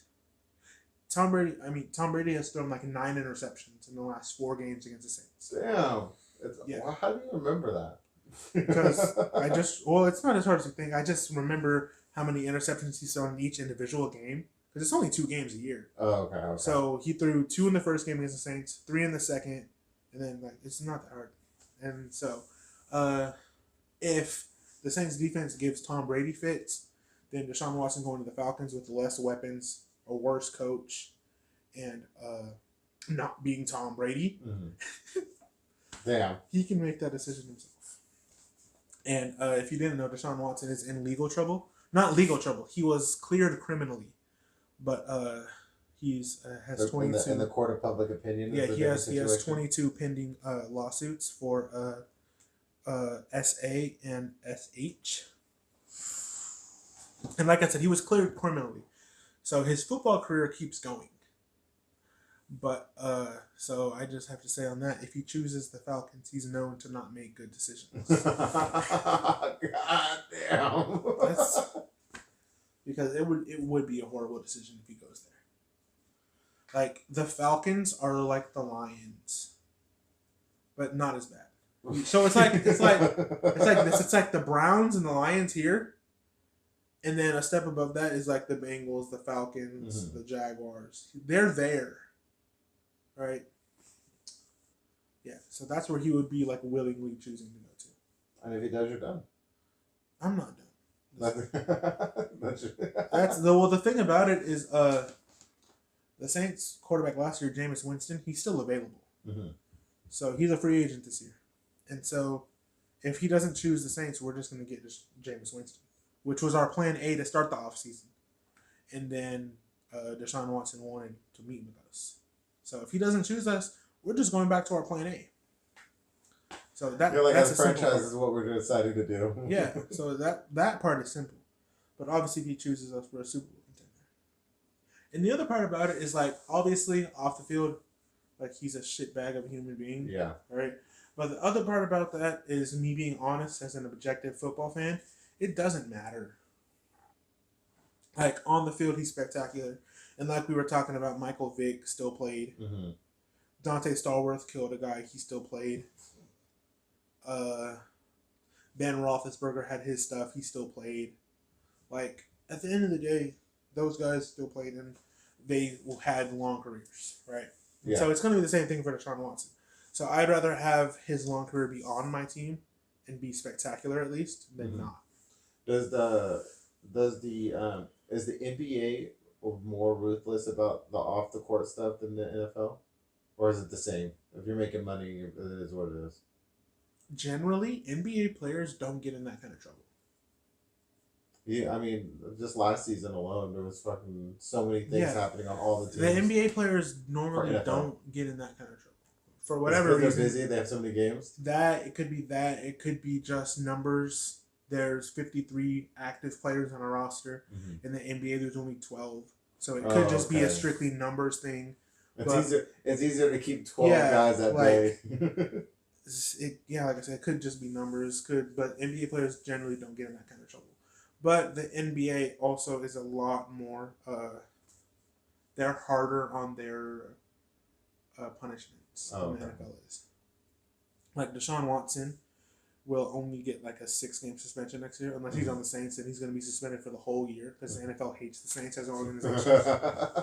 Tom Brady has thrown like 9 interceptions in the last 4 games against the Saints. Damn. How do you remember that? Because it's not as hard as you think. I just remember how many interceptions he's thrown in each individual game. Because it's only 2 games a year. Oh, okay. So he threw 2 in the first game against the Saints, 3 in the second, and then it's not that hard. And so, if the Saints defense gives Tom Brady fits, then Deshaun Watson going to the Falcons with less weapons, a worse coach, and not being Tom Brady, damn, he can make that decision himself. And if you didn't know, Deshaun Watson is in legal trouble. Not legal trouble. He was cleared criminally. But he's has 22 in the court of public opinion. Yeah, he has 22 pending lawsuits for SA and SH. And like I said, he was cleared criminally, so his football career keeps going. But so I just have to say on that, if he chooses the Falcons, he's known to not make good decisions. God damn. Because it would be a horrible decision if he goes there. Like, the Falcons are like the Lions, but not as bad. So it's like the Browns and the Lions here, And then a step above that is like the Bengals, the Falcons, the Jaguars. They're there, right? Yeah, so that's where he would be like willingly choosing to go to. And if he does, you're done. I'm not done. That's the thing about it is the Saints quarterback last year, Jameis Winston, he's still available. So he's a free agent this year. And so if he doesn't choose the Saints, we're just going to get just Jameis Winston, which was our plan A to start the offseason. And then Deshaun Watson wanted to meet with us. So if he doesn't choose us, we're just going back to our plan A. So that's as a franchise is what we're deciding to do. Yeah, so that part is simple. But obviously he chooses us for a Super Bowl contender. And the other part about it is like obviously off the field, like he's a shitbag of a human being. Yeah. Right? But the other part about that is me being honest as an objective football fan, it doesn't matter. Like on the field he's spectacular. And like we were talking about, Michael Vick still played. Dante Stallworth killed a guy, he still played. Ben Roethlisberger had his stuff, he still played. Like at the end of the day, those guys still played and they had long careers, right? Yeah. So it's going to be the same thing for Deshaun Watson. So I'd rather have his long career be on my team and be spectacular at least than not. Is the NBA more ruthless about the off the court stuff than the NFL, or is it the same? If you're making money, it is what it is. Generally, NBA players don't get in that kind of trouble. Yeah, I mean, just last season alone, there was fucking so many things happening on all the teams. The NBA players normally don't get in that kind of trouble. For whatever reason. They're busy, they have so many games. It could be that. It could be just numbers. There's 53 active players on a roster. In the NBA, there's only 12. So it could just be a strictly numbers thing. It's easier to keep 12 guys that day. Like I said, it could just be numbers. But NBA players generally don't get in that kind of trouble. But the NBA also is a lot more. They're harder on their punishments than the NFL is. Like Deshaun Watson will only get like a 6-game suspension next year, unless he's on the Saints, and he's going to be suspended for the whole year because the NFL hates the Saints as an organization.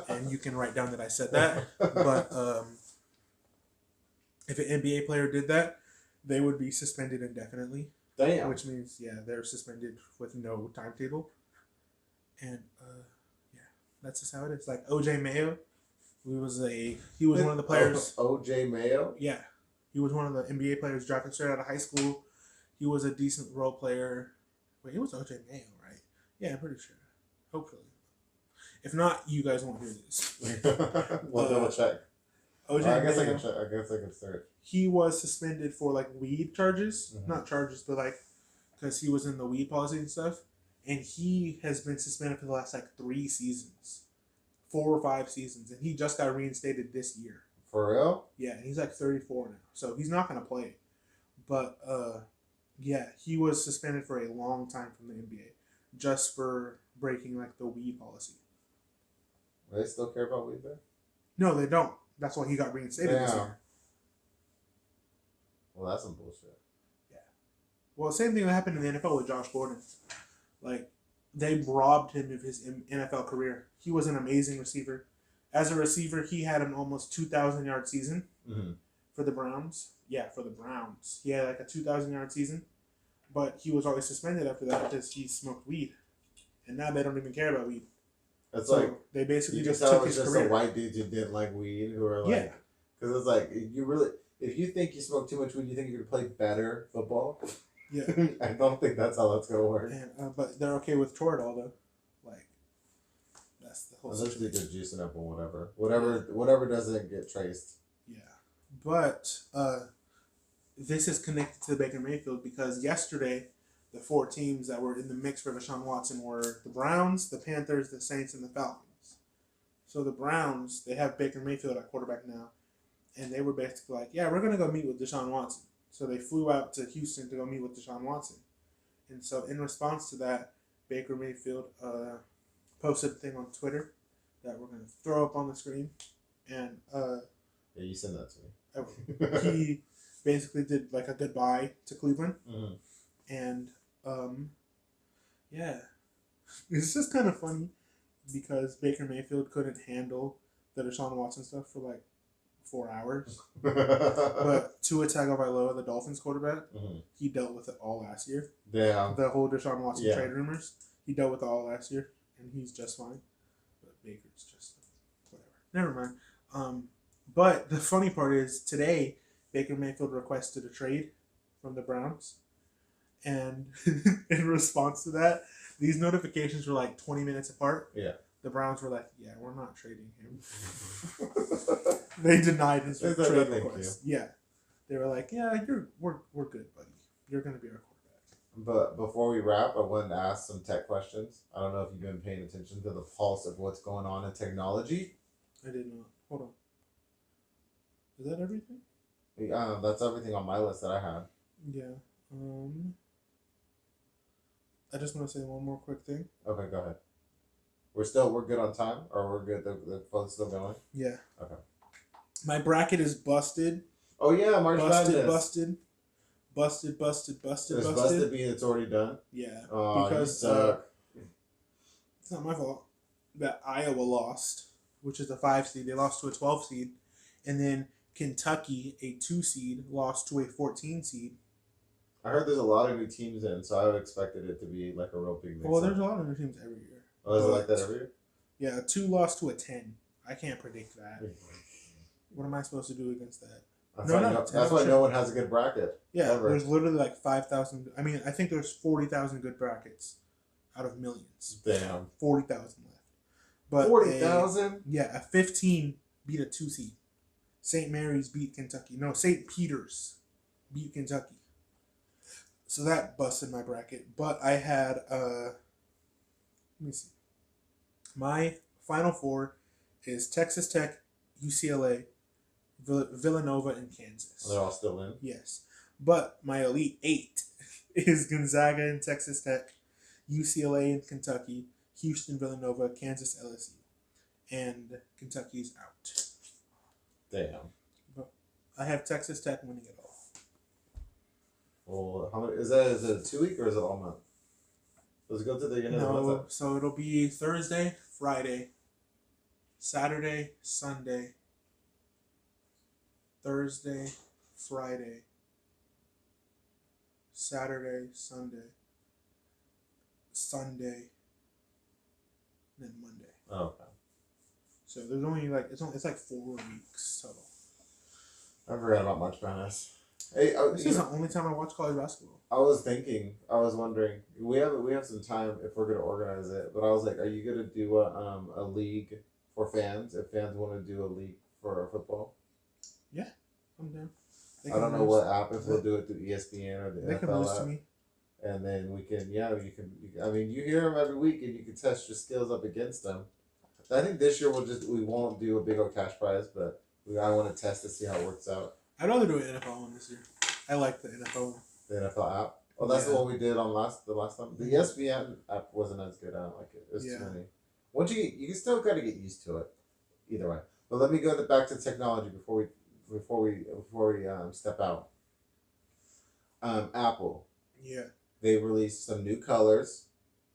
And you can write down that I said that. But if an NBA player did that, they would be suspended indefinitely. Damn. Which means, they're suspended with no timetable. And, that's just how it is. Like OJ Mayo, he was one of the players. OJ Mayo? Yeah. He was one of the NBA players drafted straight out of high school. He was a decent role player. Wait, it was OJ Mayo, right? Yeah, I'm pretty sure. Hopefully. If not, you guys won't hear this. We'll double check. OJ I guess Mayo, I can check. I guess I can search. He was suspended for like weed charges. Not charges, but like because he was in the weed policy and stuff. And he has been suspended for the last like 3 seasons. 4 or 5 seasons. And he just got reinstated this year. For real? Yeah, he's like 34 now. So he's not going to play. But, he was suspended for a long time from the NBA. Just for breaking like the weed policy. Do they still care about weed there? No, they don't. That's why he got reinstated this year. Well, that's some bullshit. Yeah. Well, same thing that happened in the NFL with Josh Gordon. Like, they robbed him of his NFL career. He was an amazing receiver. As a receiver, he had an almost 2,000-yard season for the Browns. Yeah, for the Browns. He had like a 2,000-yard season. But he was always suspended after that because he smoked weed. And now they don't even care about weed. It's so like they basically just took his just career. Some white dudes who didn't like weed who are like, because it's like if you think you smoke too much weed, you think you're gonna play better football. Yeah, I don't think that's how that's gonna work. And, but they're okay with Toradol though. Like that's the whole. Unless they're juicing up or whatever doesn't get traced. Yeah, but this is connected to Baker Mayfield because yesterday. The 4 teams that were in the mix for Deshaun Watson were the Browns, the Panthers, the Saints, and the Falcons. So the Browns, they have Baker Mayfield at quarterback now. And they were basically like, we're going to go meet with Deshaun Watson. So they flew out to Houston to go meet with Deshaun Watson. And so in response to that, Baker Mayfield posted a thing on Twitter that we're going to throw up on the screen. And you send that to me. He basically did like a goodbye to Cleveland. And It's just kind of funny because Baker Mayfield couldn't handle the Deshaun Watson stuff for like 4 hours. But Tua Tagovailoa, the Dolphins quarterback, he dealt with it all last year. Damn. The whole Deshaun Watson trade rumors, he dealt with it all last year, and he's just fine. But Baker's just whatever. Never mind. But the funny part is today, Baker Mayfield requested a trade from the Browns, and in response to that, these notifications were like 20 minutes apart. Yeah. The Browns were like, "Yeah, we're not trading him." They denied his trade request. Yeah, they were like, "Yeah, we're good, buddy. You're gonna be our quarterback." But before we wrap, I wanted to ask some tech questions. I don't know if you've been paying attention to the pulse of what's going on in technology. I did not. Hold on. Is that everything? Yeah, that's everything on my list that I had. Yeah. I just want to say one more quick thing. Okay, go ahead. We're good on time, or we're good. The phone's still going. Yeah. Okay. My bracket is busted. Oh yeah, March Madness. Busted. Is busted being it's already done? Yeah. Oh, because it's not my fault that Iowa lost, which is a 5 seed. They lost to a 12 seed, and then Kentucky, a 2 seed, lost to a 14 seed. I heard there's a lot of new teams in, so I would expected it to be like a real big mix. Well, there's a lot of new teams every year. Oh, is it like that every year? Yeah, 2 lost to a 10. I can't predict that. What am I supposed to do against that? That's why no one has a good bracket. Yeah, ever. There's literally like 5,000. I mean, I think there's 40,000 good brackets out of millions. Damn. 40,000 left. But 40,000? Yeah, a 15 beat a 2 seed. St. Mary's beat Kentucky. No, St. Peter's beat Kentucky. So that busted my bracket. But I had, let me see. My Final Four is Texas Tech, UCLA, Villanova, and Kansas. They're all still in? Yes. But my Elite Eight is Gonzaga and Texas Tech, UCLA and Kentucky, Houston, Villanova, Kansas, LSU. And Kentucky's out. Damn. But I have Texas Tech winning it all. Well, how many, is it a 2 week or is it all month? Does it go to the end of the month? So it'll be Thursday, Friday, Saturday, Sunday, Thursday, Friday, Saturday, Sunday, then Monday. Oh, okay. So there's only like it's like 4 weeks total. I forgot about March Madness. Hey, this is the only time I watch college basketball. I was wondering, we have some time if we're gonna organize it, but I was like, are you gonna do a league for fans if fans want to do a league for football? Yeah, I'm down. I don't know what app, if they'll do it through ESPN or the NFL can lose app. To me. And then we can, I mean, you hear them every week and you can test your skills up against them. I think this year we won't do a big old cash prize, but I want to test to see how it works out. I'd rather do an NFL one this year. I like the NFL one. The NFL app? Oh, that's the one we did on the last time. The ESPN app wasn't as good. I don't like it. It was too many. Once you can still got to get used to it. Either way. But let me go back to technology before we step out. Apple. Yeah. They released some new colors.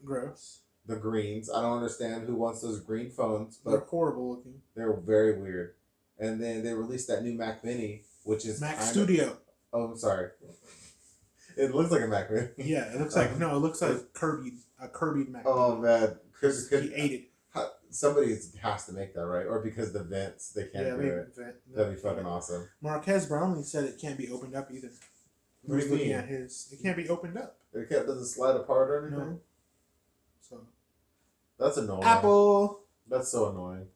Gross. The greens. I don't understand who wants those green phones. But they're horrible looking. They're very weird. And then they released that new Mac Mini, which is Mac Studio. Oh, I'm sorry. It looks like a Mac Mini. Yeah, it looks like it looks like Kirby Mac. Oh man, he ate it. Somebody has to make that, right? Or because the vents they can't do it. That'd be fucking awesome. Marquez Brownlee said it can't be opened up either. What do you mean? At his, it can't be opened up. It doesn't slide apart or anything. No. So that's annoying. Apple. That's so annoying.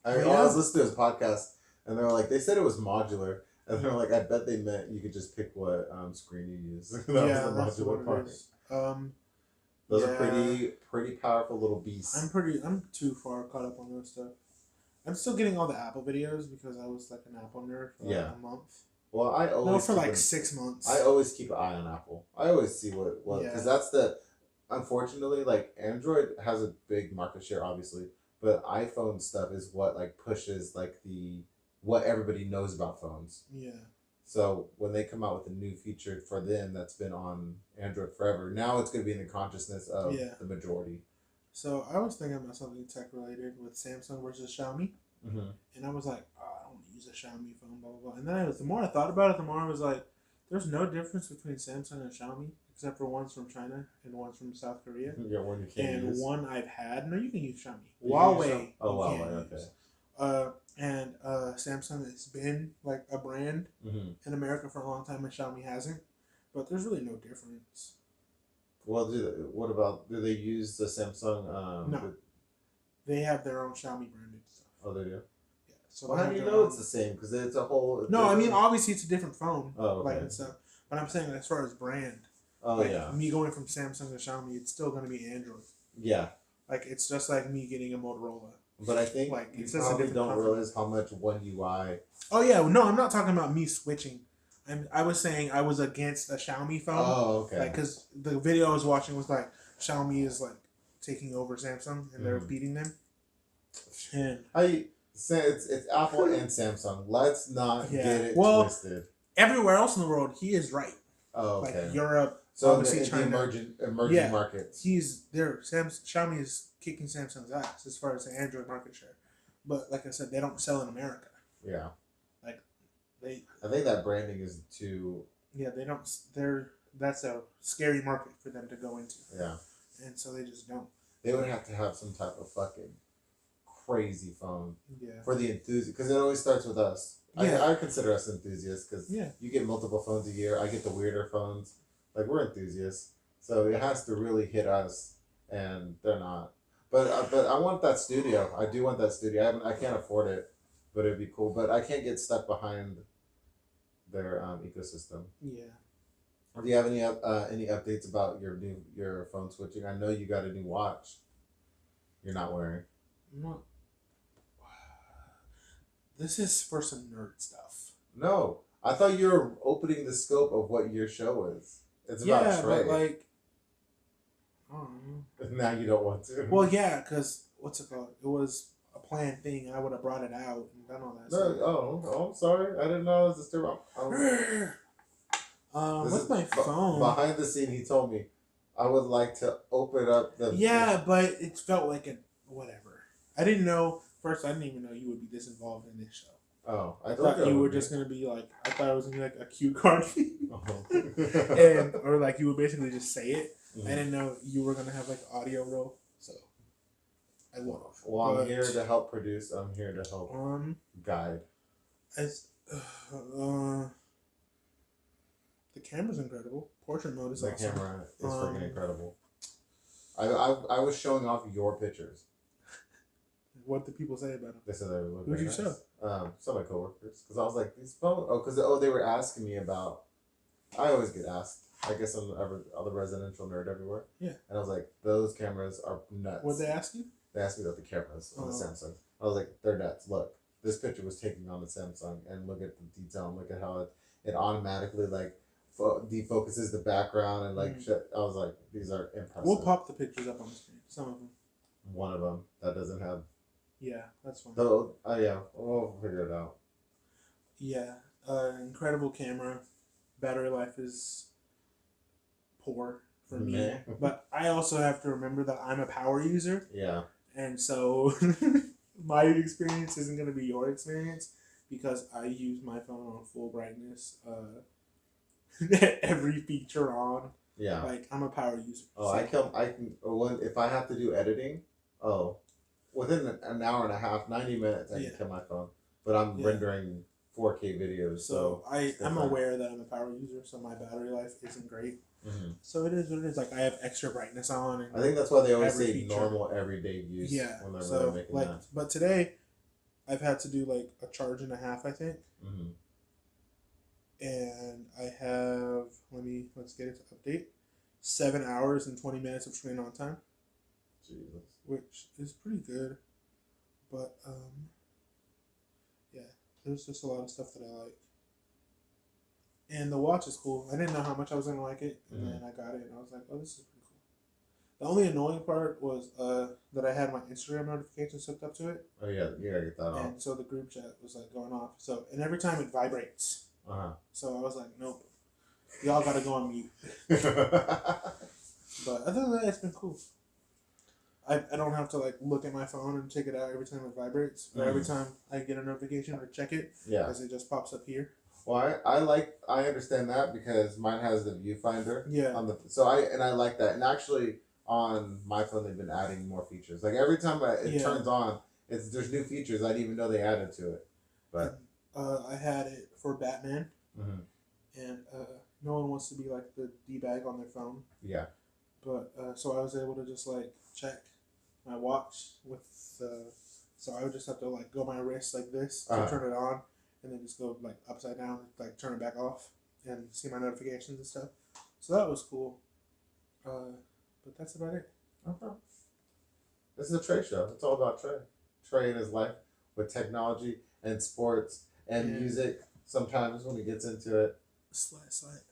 I was listening to his podcast, and they're like, they said it was modular, and they're like, I bet they meant you could just pick what screen you use. That was the modular part. Those are pretty powerful little beasts. I'm too far caught up on those stuff. I'm still getting all the Apple videos because I was like an Apple nerd for like a month. Well, I always for like 6 months. I always keep an eye on Apple. I always see what because that's unfortunately, like, Android has a big market share, obviously, but iPhone stuff is what like pushes like what everybody knows about phones. Yeah. So when they come out with a new feature for them that's been on Android forever, now it's going to be in the consciousness of the majority. So I was thinking about something tech related with Samsung versus Xiaomi, and I was like, oh, I don't want to use a Xiaomi phone, blah blah blah. And then the more I thought about it, the more I was like, there's no difference between Samsung and Xiaomi except for one's from China and one's from South Korea. Yeah, one you can't use. One I've had. No, you can use Xiaomi. Huawei. Oh, Huawei. Okay. And Samsung has been like a brand in America for a long time, and Xiaomi hasn't. But there's really no difference. Well, do they use the Samsung? No, they have their own Xiaomi branded stuff. Oh, they do. Yeah. So how do you know it's the same? Because it's a whole. No, I mean obviously it's a different phone. Oh, okay. Like and stuff. But I'm saying as far as brand. Oh yeah. Me going from Samsung to Xiaomi, it's still going to be Android. Yeah. Like it's just like me getting a Motorola. But I think like you probably don't realize how much One UI. Oh yeah, no, I'm not talking about me switching. I was saying I was against a Xiaomi phone. Oh, okay. Like, because the video I was watching was like Xiaomi is like taking over Samsung and they're beating them. And it's Apple and Samsung. Let's not get it twisted. Everywhere else in the world, he is right. Oh, okay. Like Europe, so obviously China, emerging markets. He's there. Xiaomi is kicking Samsung's ass as far as the Android market share. But like I said, they don't sell in America. Yeah. I think that branding is too. Yeah, they don't. That's a scary market for them to go into. Yeah. And so they just don't. They would have to have some type of fucking crazy phone. Yeah. For the enthusiast, because it always starts with us. Yeah. I consider us enthusiasts because you get multiple phones a year. I get the weirder phones. Like we're enthusiasts, so it has to really hit us, and they're not. But I want that studio. I do want that studio. I can't afford it, but it'd be cool. But I can't get stuck behind their ecosystem. Yeah. Do you have any updates about your phone switching? I know you got a new watch. You're not wearing. No. This is for some nerd stuff. No, I thought you were opening the scope of what your show is. It's about TRE. But like, I don't know. Now you don't want to. Well, yeah, because what's it called? It was a planned thing. I would have brought it out and done all that stuff. Oh, I'm sorry. I didn't know it was still wrong. With my phone. Behind the scene, he told me, I would like to open up the. Yeah, but it felt like a whatever. I didn't know. First, I didn't even know you would be this involved in this show. Oh, I thought you were just gonna be like. I thought it was gonna be like a cue card, and or like you would basically just say it. I didn't know you were gonna have like audio roll, so I will. Well, I'm here to help produce. I'm here to help guide. The camera's incredible. Portrait mode is awesome. The camera is freaking incredible. I was showing off your pictures. What did people say about them? They said they would look. Who'd you show? Some of my coworkers, because I was like, these phones. They were asking me about. I always get asked. I guess I'm the residential nerd everywhere. Yeah. And I was like, those cameras are nuts. What'd they ask you? They asked me about the cameras on the Samsung. I was like, they're nuts. Look, this picture was taken on the Samsung, and look at the detail, and look at how it automatically like defocuses the background and like shit. I was like, these are impressive. We'll pop the pictures up on the screen. Some of them. One of them that doesn't have. Yeah, that's fine. Yeah, we'll figure it out. Yeah, incredible camera. Battery life is poor for me, but I also have to remember that I'm a power user. Yeah. And so my experience isn't going to be your experience because I use my phone on full brightness, every feature on. Yeah. Like I'm a power user. Oh, so. I can if I have to do editing. Oh. Within an hour and a half, 90 minutes, I can kill my phone. But I'm rendering 4K videos. So I'm aware that I'm a power user, so my battery life isn't great. Mm-hmm. So it is what it is. Like I have extra brightness on. And I think that's why they always say normal everyday use. Yeah. When they're really making that. But today, I've had to do like a charge and a half, I think. Mm-hmm. And I have, let's get it to update. 7 hours and 20 minutes of screen on time. Jesus. Which is pretty good, but yeah, there's just a lot of stuff that I like. And the watch is cool. I didn't know how much I was gonna like it, and then I got it, and I was like, "Oh, this is pretty cool." The only annoying part was that I had my Instagram notifications hooked up to it. Oh yeah, you gotta get that off. And so the group chat was like going off. So and every time it vibrates So I was like, nope, y'all gotta go on mute. But other than that, it's been cool. I don't have to like look at my phone and check it out every time it vibrates or every time I get a notification or check it. Yeah, because it just pops up here. Well, I understand that because mine has the viewfinder. Yeah. I like that. And actually, on my phone, they've been adding more features. Like every time it turns on, there's new features. I didn't even know they added to it. But I had it for Batman, and no one wants to be like the D-bag on their phone. Yeah. But so I was able to just like check my watch with so I would just have to like go my wrist like this to turn it on, and then just go like upside down, like turn it back off, and see my notifications and stuff. So that was cool. But that's about it. Okay. This is a Trey show. It's all about Trey. Trey and his life with technology and sports and music. Sometimes when he gets into it. Slight.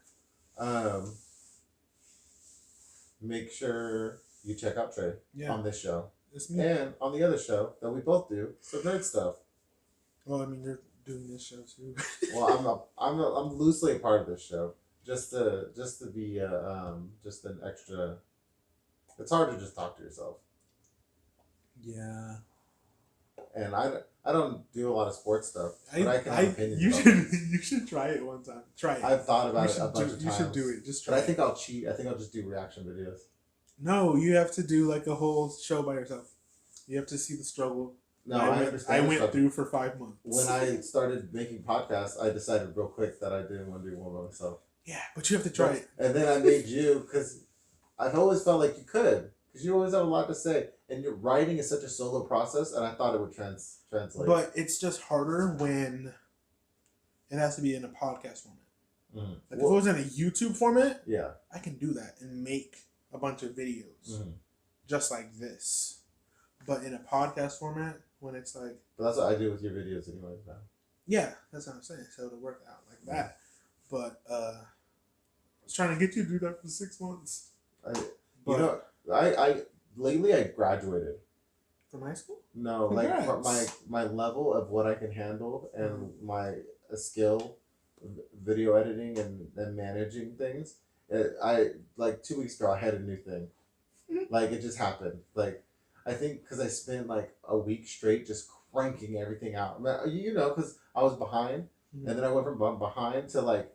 Make sure you check out Trey on this show. It's me. And on the other show that we both do, some nerd stuff. Well, I mean, you're doing this show too. Well, I'm loosely a part of this show. Just to be just an extra. It's hard to just talk to yourself. Yeah. And I don't do a lot of sports stuff, but I can have opinions. You should try it one time. Try it. I've thought about it a bunch of times. You should do it. Just try. But I think I'll cheat. I think I'll just do reaction videos. No, you have to do like a whole show by yourself. You have to see the struggle. No, I understand. I went through for 5 months. When I started making podcasts, I decided real quick that I didn't want to do one by myself. Yeah, but you have to try it. And then I made you because I've always felt like you could. Because you always have a lot to say. And your writing is such a solo process, and I thought it would translate. But it's just harder when it has to be in a podcast format. Like if it was in a YouTube format, I can do that and make a bunch of videos just like this. But in a podcast format, when it's like... But that's what I do with your videos anyways now. Yeah, that's what I'm saying. So it'll work out like that. But I was trying to get you to do that for 6 months. Lately I graduated. From high school? No, congrats. Like my level of what I can handle and my skill, video editing and managing things. Like 2 weeks ago I had a new thing. Like it just happened. Like I think because I spent like a week straight just cranking everything out. Because I was behind, and then I went from behind to like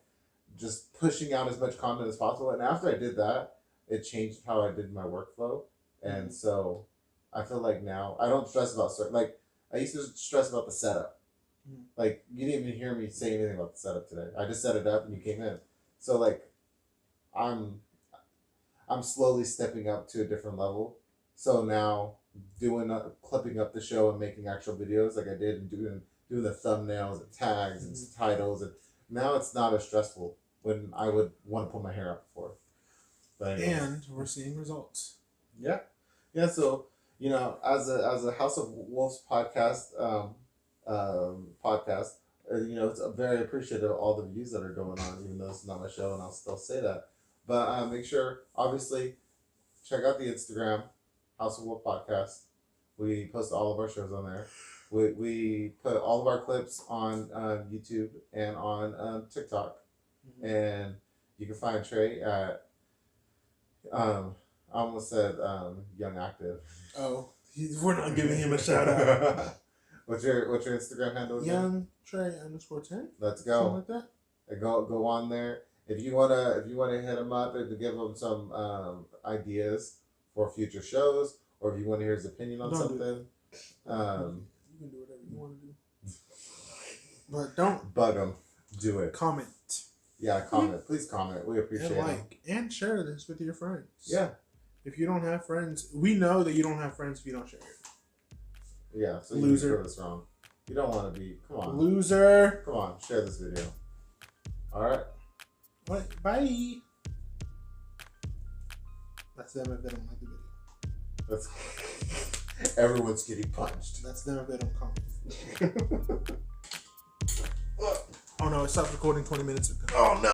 just pushing out as much content as possible. And after I did that, it changed how I did my workflow. And so I feel like now I don't stress about like I used to stress about the setup. Like you didn't even hear me say anything about the setup today. I just set it up and you came in. So like I'm slowly stepping up to a different level. So now clipping up the show and making actual videos like I did and doing the thumbnails and tags and titles, and now it's not as stressful when I would want to pull my hair out before. But anyways. And we're seeing results. Yeah. So as a House of Wolves podcast, it's very appreciative of all the views that are going on, even though it's not my show, and I'll still say that. But make sure, obviously, check out the Instagram, House of Wolf Podcast. We post all of our shows on there. We put all of our clips on YouTube and on TikTok, and you can find Trey at I almost said Young Active. Oh, we're not giving him a shout out. What's your Instagram handle again? Young Trey _10. Let's go. Something like that. And go on there. If you wanna hit him up and to give him some ideas for future shows, or if you want to hear his opinion on something, you can do whatever you want to do. But don't bug him. Do it. Comment. Yeah, comment. Please comment. We appreciate it. And share this with your friends. Yeah. If you don't have friends, we know that you don't have friends if you don't share it. Yeah, so loser. You can this wrong. You don't want to be. Come on. Loser. Come on, share this video. All right. What? Bye. That's them if they don't like the video. Everyone's getting punched. That's them if they don't comment. Oh no, it stopped recording 20 minutes ago. Oh no.